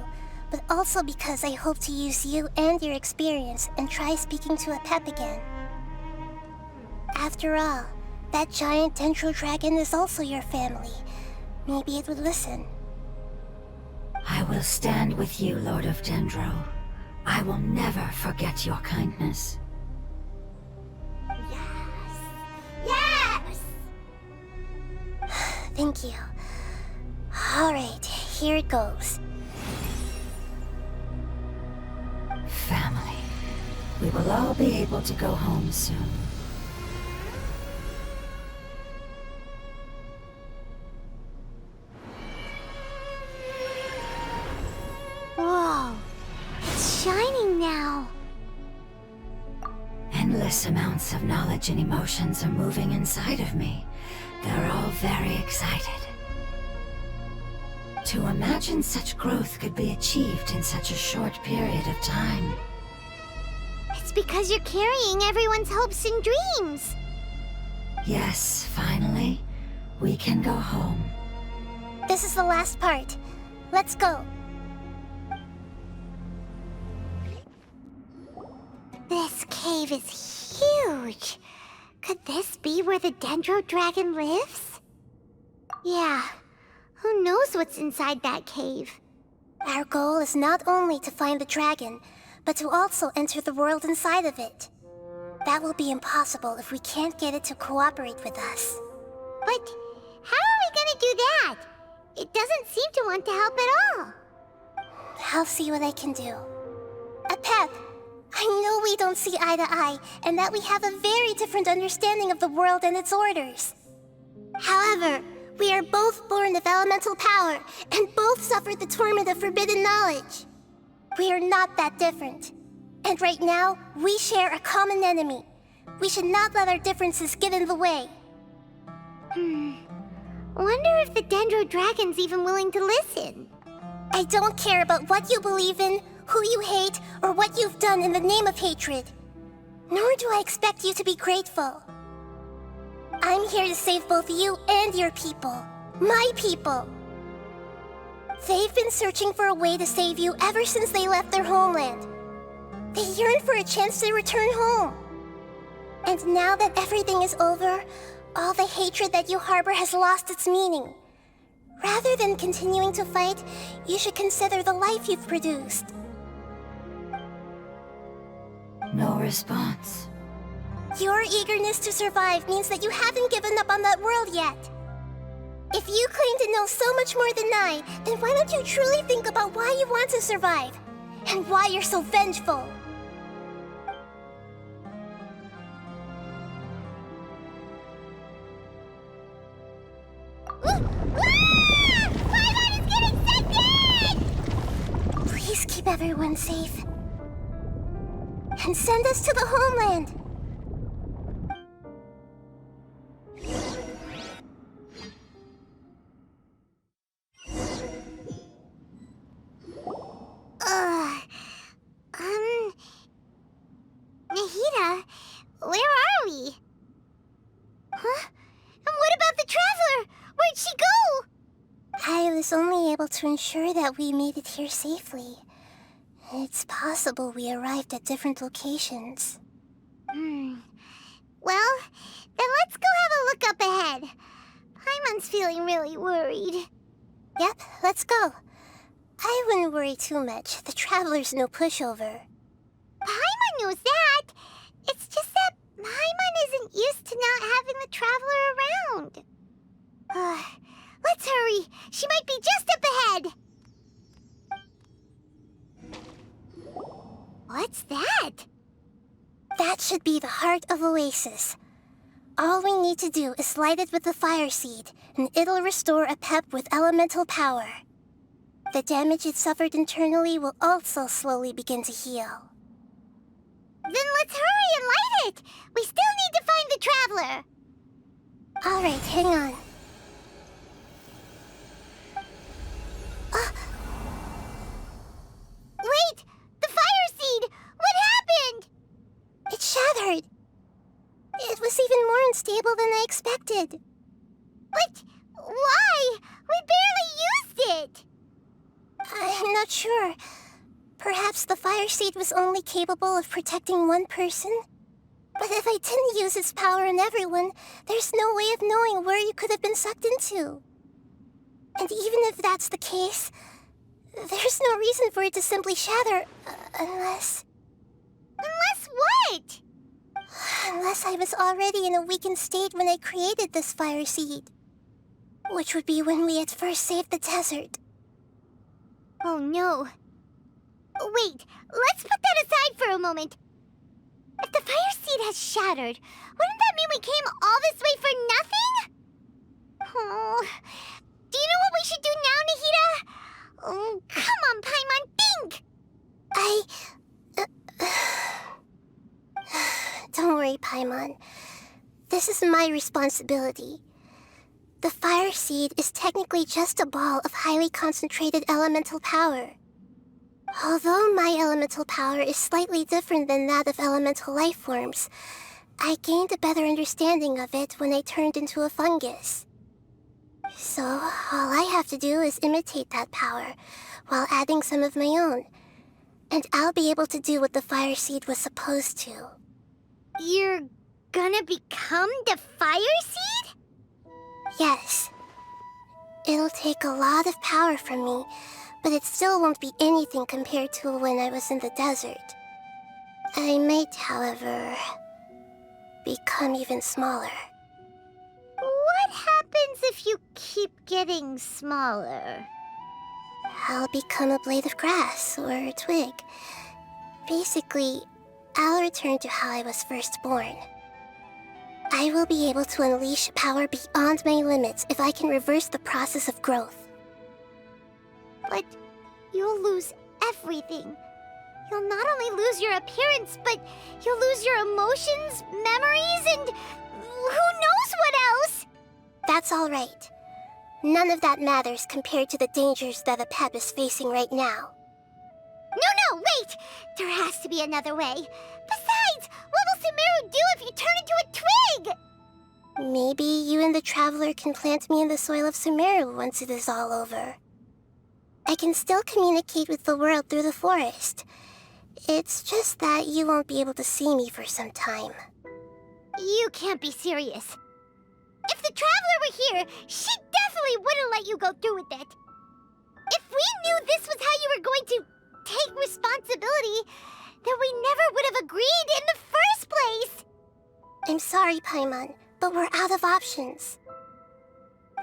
but also because I hope to use you and your experience and try speaking to a Pep again. After all, that giant Dendro Dragon is also your family. Maybe it would listen. I will stand with you, Lord of Dendro. I will never forget your kindness. Yes. Yes! Thank you. All right, here it goes. Family. We will all be able to go home soon. Immense amounts of knowledge and emotions are moving inside of me. They're all very excited. To imagine such growth could be achieved in such a short period of time. It's because you're carrying everyone's hopes and dreams. Yes, finally, we can go home. This is the last part. Let's go. This cave is huge. Could this be where the Dendro Dragon lives? Yeah. Who knows what's inside that cave? Our goal is not only to find the dragon, but to also enter the world inside of it. That will be impossible if we can't get it to cooperate with us. But how are we gonna do that? It doesn't seem to want to help at all. I'll see what I can do. Pep, I know we don't see eye to eye, and that we have a very different understanding of the world and its orders. However, we are both born of elemental power, and both suffered the torment of forbidden knowledge. We are not that different. And right now, we share a common enemy. We should not let our differences get in the way. Wonder if the Dendro Dragon's even willing to listen. I don't care about what you believe in, who you hate, or what you've done in the name of hatred. Nor do I expect you to be grateful. I'm here to save both you and your people. My people. They've been searching for a way to save you ever since they left their homeland. They yearn for a chance to return home. And now that everything is over, all the hatred that you harbor has lost its meaning. Rather than continuing to fight, you should consider the life you've produced. No response. Your eagerness to survive means that you haven't given up on that world yet. If you claim to know so much more than I, then why don't you truly think about why you want to survive? And why you're so vengeful? Paimon is getting scented! Please keep everyone safe. And send us to the homeland. Nahida, where are we? Huh? And what about the Traveler? Where'd she go? I was only able to ensure that we made it here safely. It's possible we arrived at different locations. Well, then let's go have a look up ahead. Paimon's feeling really worried. Yep, let's go. I wouldn't worry too much. The Traveler's no pushover. Paimon knows that. It's just that Paimon isn't used to not having the Traveler around. Let's hurry. She might be just up ahead. What's that? That should be the heart of Oasis. All we need to do is light it with the fire seed, and it'll restore a pep with elemental power. The damage it suffered internally will also slowly begin to heal. Then let's hurry and light it! We still need to find the Traveler! Alright, hang on. Wait! The fire seed! What happened? It shattered! It was even more unstable than I expected. But why? We barely used it! I'm not sure. Perhaps the fire seed was only capable of protecting one person? But if I didn't use its power on everyone, there's no way of knowing where you could have been sucked into. And even if that's the case, there's no reason for it to simply shatter, unless... Unless what? Unless I was already in a weakened state when I created this fire seed. Which would be when we had first saved the desert. Oh no. Wait, let's put that aside for a moment. If the fire seed has shattered, wouldn't that mean we came all this way for nothing? Oh, do you know what we should do now, Nahida? Oh, come on, Paimon, think! Don't worry, Paimon. This is my responsibility. The fire seed is technically just a ball of highly concentrated elemental power. Although my elemental power is slightly different than that of elemental life forms, I gained a better understanding of it when I turned into a fungus. So, all I have to do is imitate that power, while adding some of my own. And I'll be able to do what the fire seed was supposed to. You're gonna become the fire seed? Yes. It'll take a lot of power from me, but it still won't be anything compared to when I was in the desert. I might, however, become even smaller. What happens if you keep getting smaller? I'll become a blade of grass or a twig. Basically, I'll return to how I was first born. I will be able to unleash power beyond my limits if I can reverse the process of growth. But you'll lose everything. You'll not only lose your appearance, but you'll lose your emotions, memories, and who knows what else? That's all right. None of that matters compared to the dangers that a pep is facing right now. No, wait! There has to be another way. Besides, what will Sumeru do if you turn into a twig? Maybe you and the Traveler can plant me in the soil of Sumeru once it is all over. I can still communicate with the world through the forest. It's just that you won't be able to see me for some time. You can't be serious. If the Traveler were here, she definitely wouldn't let you go through with it. If we knew this was how you were going to take responsibility, then we never would have agreed in the first place. I'm sorry, Paimon, but we're out of options.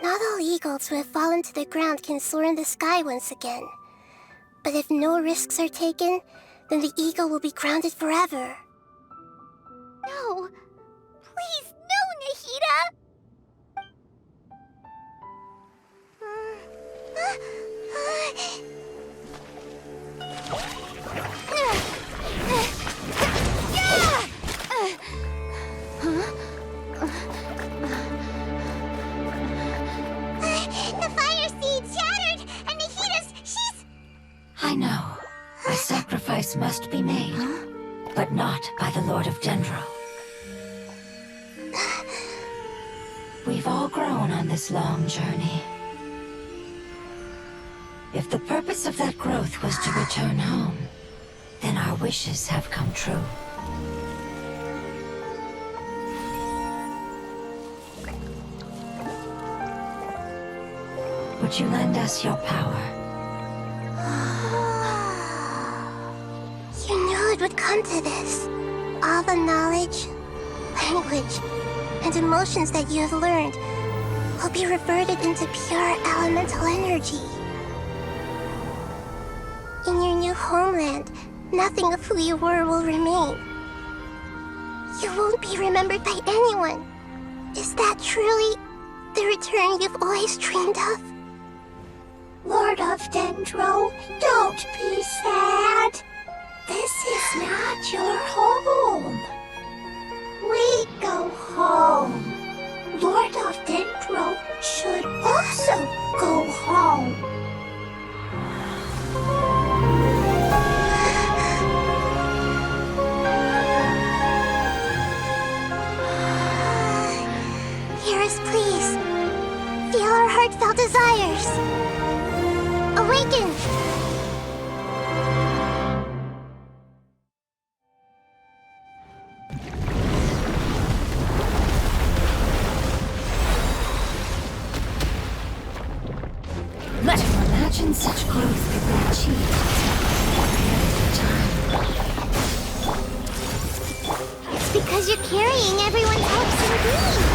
Not all eagles who have fallen to the ground can soar in the sky once again. But if no risks are taken, then the eagle will be grounded forever. No. Please, no, Nahida! The fire seed shattered, and she's... I know. A sacrifice must be made, but not by the Lord of Dendro. We've all grown on this long journey. If the purpose of that growth was to return home, then our wishes have come true. Would you lend us your power? You knew it would come to this. All the knowledge, language, and emotions that you have learned will be reverted into pure elemental energy. In your new homeland, nothing of who you were will remain. You won't be remembered by anyone. Is that truly the return you've always dreamed of? Lord of Dendro, don't be sad. This is not your home. We go home. Lord of Dendro should also go home. Hear us, please. Feel our heartfelt desires. Awaken! Let him imagine such growth could be achieved. It's because you're carrying everyone's hopes and dreams.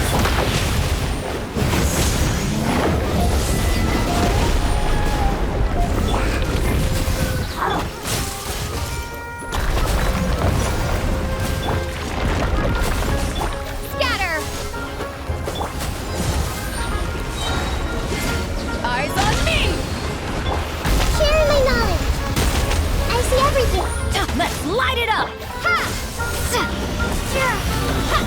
Scatter! Eyes on me! Share my knowledge. I see everything. Let's light it up! Ha! Yeah! Ha!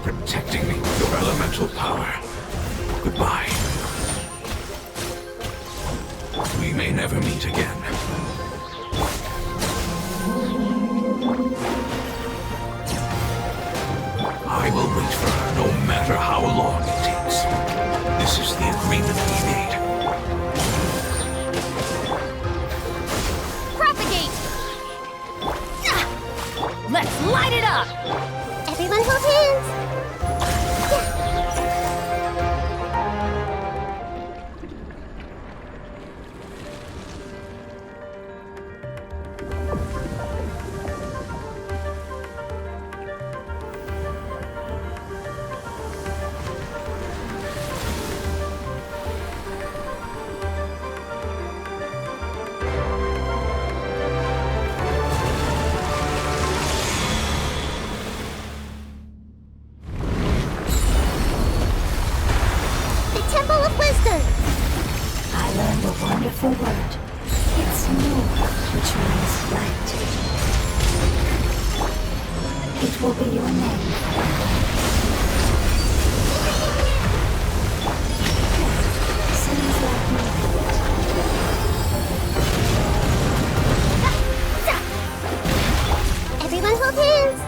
for protecting me with your elemental power. Goodbye. We may never meet again. I will wait for her no matter how long it takes. This is the agreement we made. Propagate! Let's light it up! Everyone hold hands! Wonderful word. It's nur, which means light. It will be your name. Sounds like moonlight. Everyone hold hands!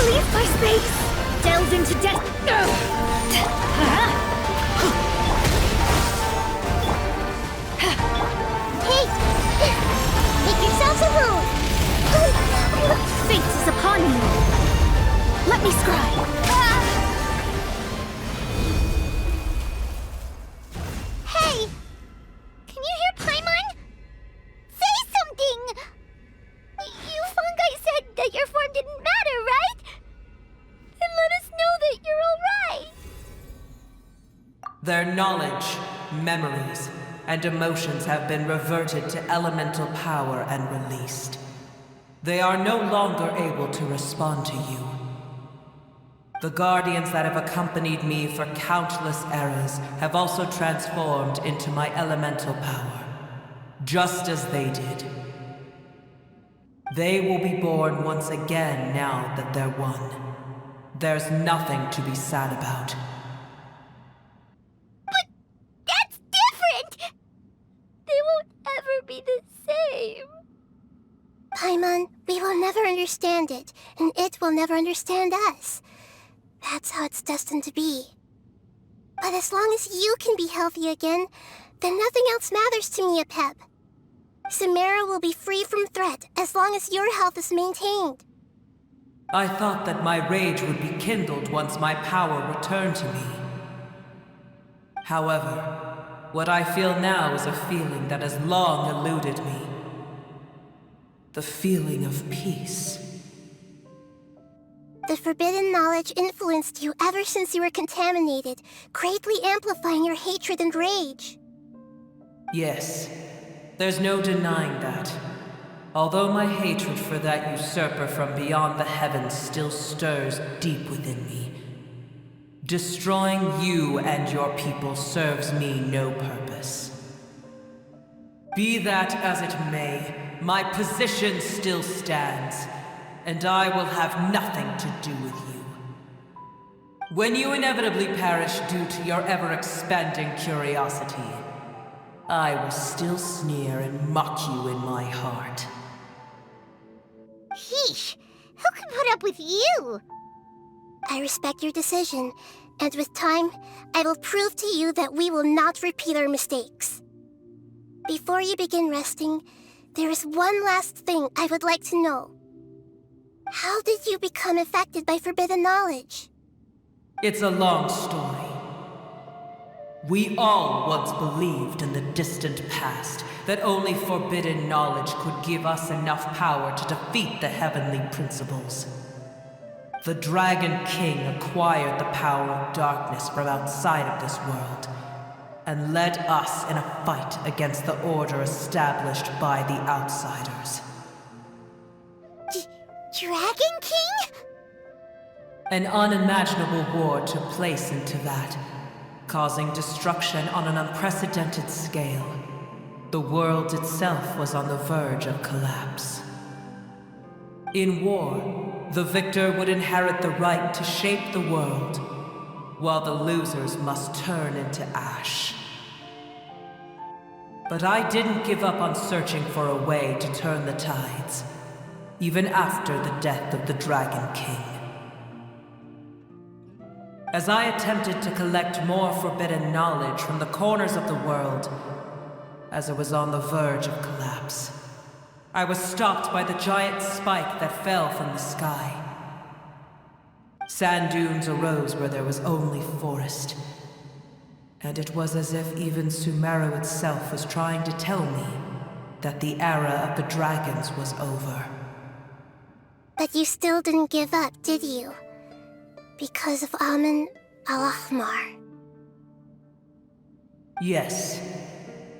Leave my space! Delve into death! Make yourselves at home! Fate is upon you! Let me scribe! Hey! Can you hear Paimon? Say something! You fungi said that your form didn't matter, right? Then let us know that you're alright! Their knowledge, memories, and emotions have been reverted to elemental power and released. They are no longer able to respond to you. The guardians that have accompanied me for countless eras have also transformed into my elemental power, just as they did. They will be born once again now that they're one. There's nothing to be sad about. That's different! They won't ever be the same. Paimon, we will never understand it, and it will never understand us. That's how it's destined to be. But as long as you can be healthy again, then nothing else matters to me, Apep. Sumera will be free from threat as long as your health is maintained. I thought that my rage would be kindled once my power returned to me. However, what I feel now is a feeling that has long eluded me. The feeling of peace. The forbidden knowledge influenced you ever since you were contaminated, greatly amplifying your hatred and rage. Yes, there's no denying that. Although my hatred for that usurper from beyond the heavens still stirs deep within me, destroying you and your people serves me no purpose. Be that as it may, my position still stands, and I will have nothing to do with you. When you inevitably perish due to your ever-expanding curiosity, I will still sneer and mock you in my heart. Heesh! Who can put up with you? I respect your decision, and with time, I will prove to you that we will not repeat our mistakes. Before you begin resting, there is one last thing I would like to know. How did you become affected by forbidden knowledge? It's a long story. We all once believed in the distant past that only forbidden knowledge could give us enough power to defeat the heavenly principles. The Dragon King acquired the power of darkness from outside of this world, and led us in a fight against the order established by the outsiders. Dragon King? An unimaginable war took place into that, causing destruction on an unprecedented scale. The world itself was on the verge of collapse. In war, the victor would inherit the right to shape the world, while the losers must turn into ash. But I didn't give up on searching for a way to turn the tides, even after the death of the Dragon King. As I attempted to collect more forbidden knowledge from the corners of the world, as it was on the verge of collapse, I was stopped by the giant spike that fell from the sky. Sand dunes arose where there was only forest, and it was as if even Sumeru itself was trying to tell me that the era of the dragons was over. But you still didn't give up, did you? Because of Amun al-Ahmar. Yes.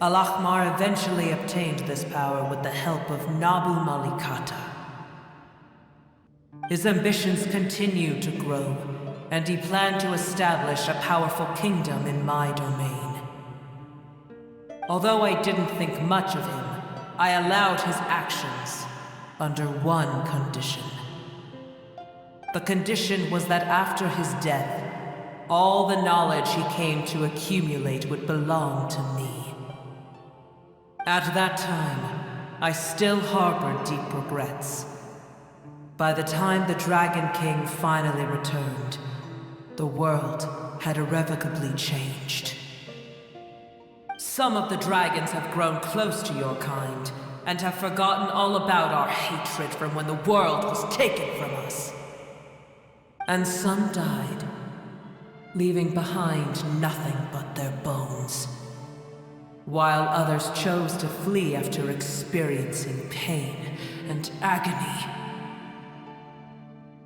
Al-Ahmar eventually obtained this power with the help of Nabu Malikata. His ambitions continued to grow, and he planned to establish a powerful kingdom in my domain. Although I didn't think much of him, I allowed his actions under one condition. The condition was that after his death, all the knowledge he came to accumulate would belong to me. At that time, I still harbored deep regrets. By the time the Dragon King finally returned, the world had irrevocably changed. Some of the dragons have grown close to your kind, and have forgotten all about our hatred from when the world was taken from us. And some died, leaving behind nothing but their bones, while others chose to flee after experiencing pain and agony.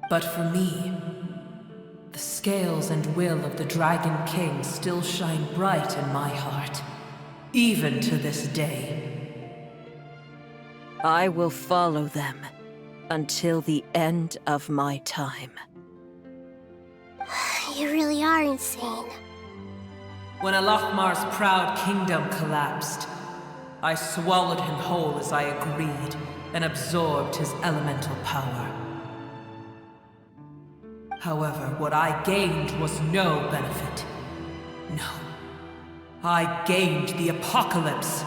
But for me, the scales and will of the Dragon King still shine bright in my heart, even to this day. I will follow them until the end of my time. You really are insane. When Al-Ahmar's proud kingdom collapsed, I swallowed him whole as I agreed and absorbed his elemental power. However, what I gained was no benefit. No. I gained the apocalypse.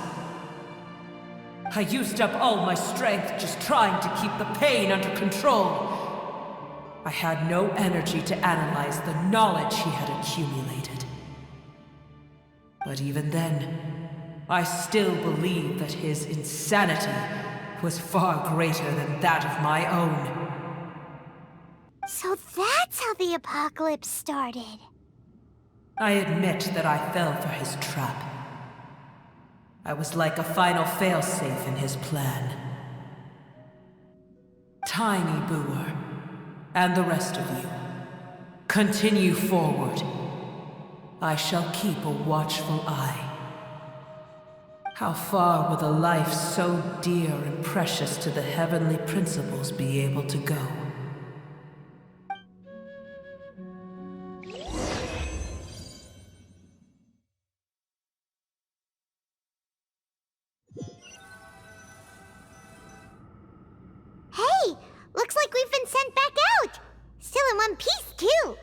I used up all my strength just trying to keep the pain under control. I had no energy to analyze the knowledge he had accumulated. But even then, I still believed that his insanity was far greater than that of my own. So that's how the apocalypse started. I admit that I fell for his trap. I was like a final failsafe in his plan. Tiny Boer, and the rest of you, continue forward. I shall keep a watchful eye. How far will a life so dear and precious to the heavenly principles be able to go? Hey! Looks like we've been sent back out! Still in one piece, too!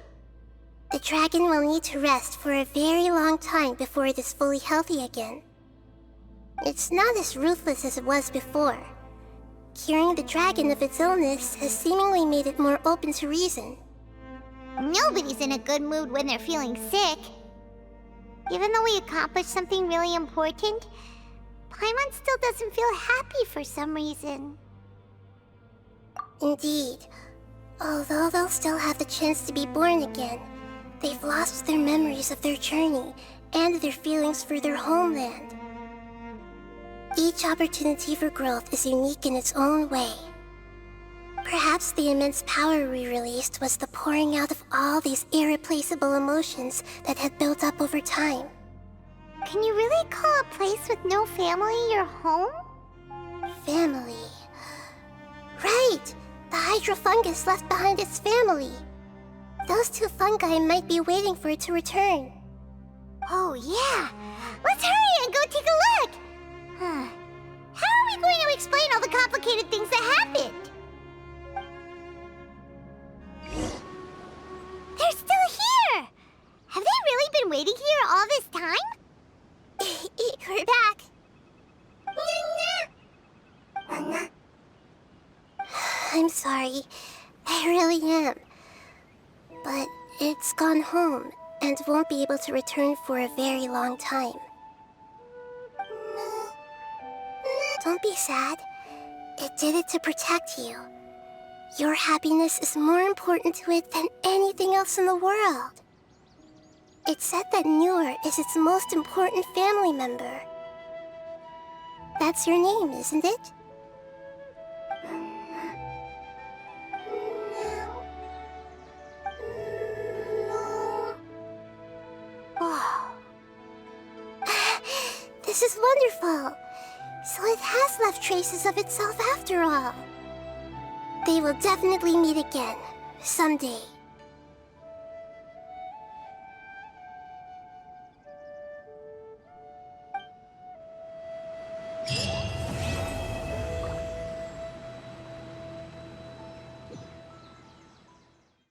The dragon will need to rest for a very long time before it is fully healthy again. It's not as ruthless as it was before. Curing the dragon of its illness has seemingly made it more open to reason. Nobody's in a good mood when they're feeling sick. Even though we accomplished something really important, Paimon still doesn't feel happy for some reason. Indeed. Although they'll still have the chance to be born again, they've lost their memories of their journey and their feelings for their homeland. Each opportunity for growth is unique in its own way. Perhaps the immense power we released was the pouring out of all these irreplaceable emotions that had built up over time. Can you really call a place with no family your home? Family. Right! The hydrofungus left behind its family. Those two fungi might be waiting for it to return. Oh yeah! Let's hurry and go take a look! How are we going to explain all the complicated things that happened? sorry. I really am. But it's gone home and won't be able to return for a very long time. Don't be sad. It did it to protect you. Your happiness is more important to it than anything else in the world. It's said that Noor is its most important family member. That's your name, isn't it? Oh. This is wonderful. So it has left traces of itself after all. They will definitely meet again, someday.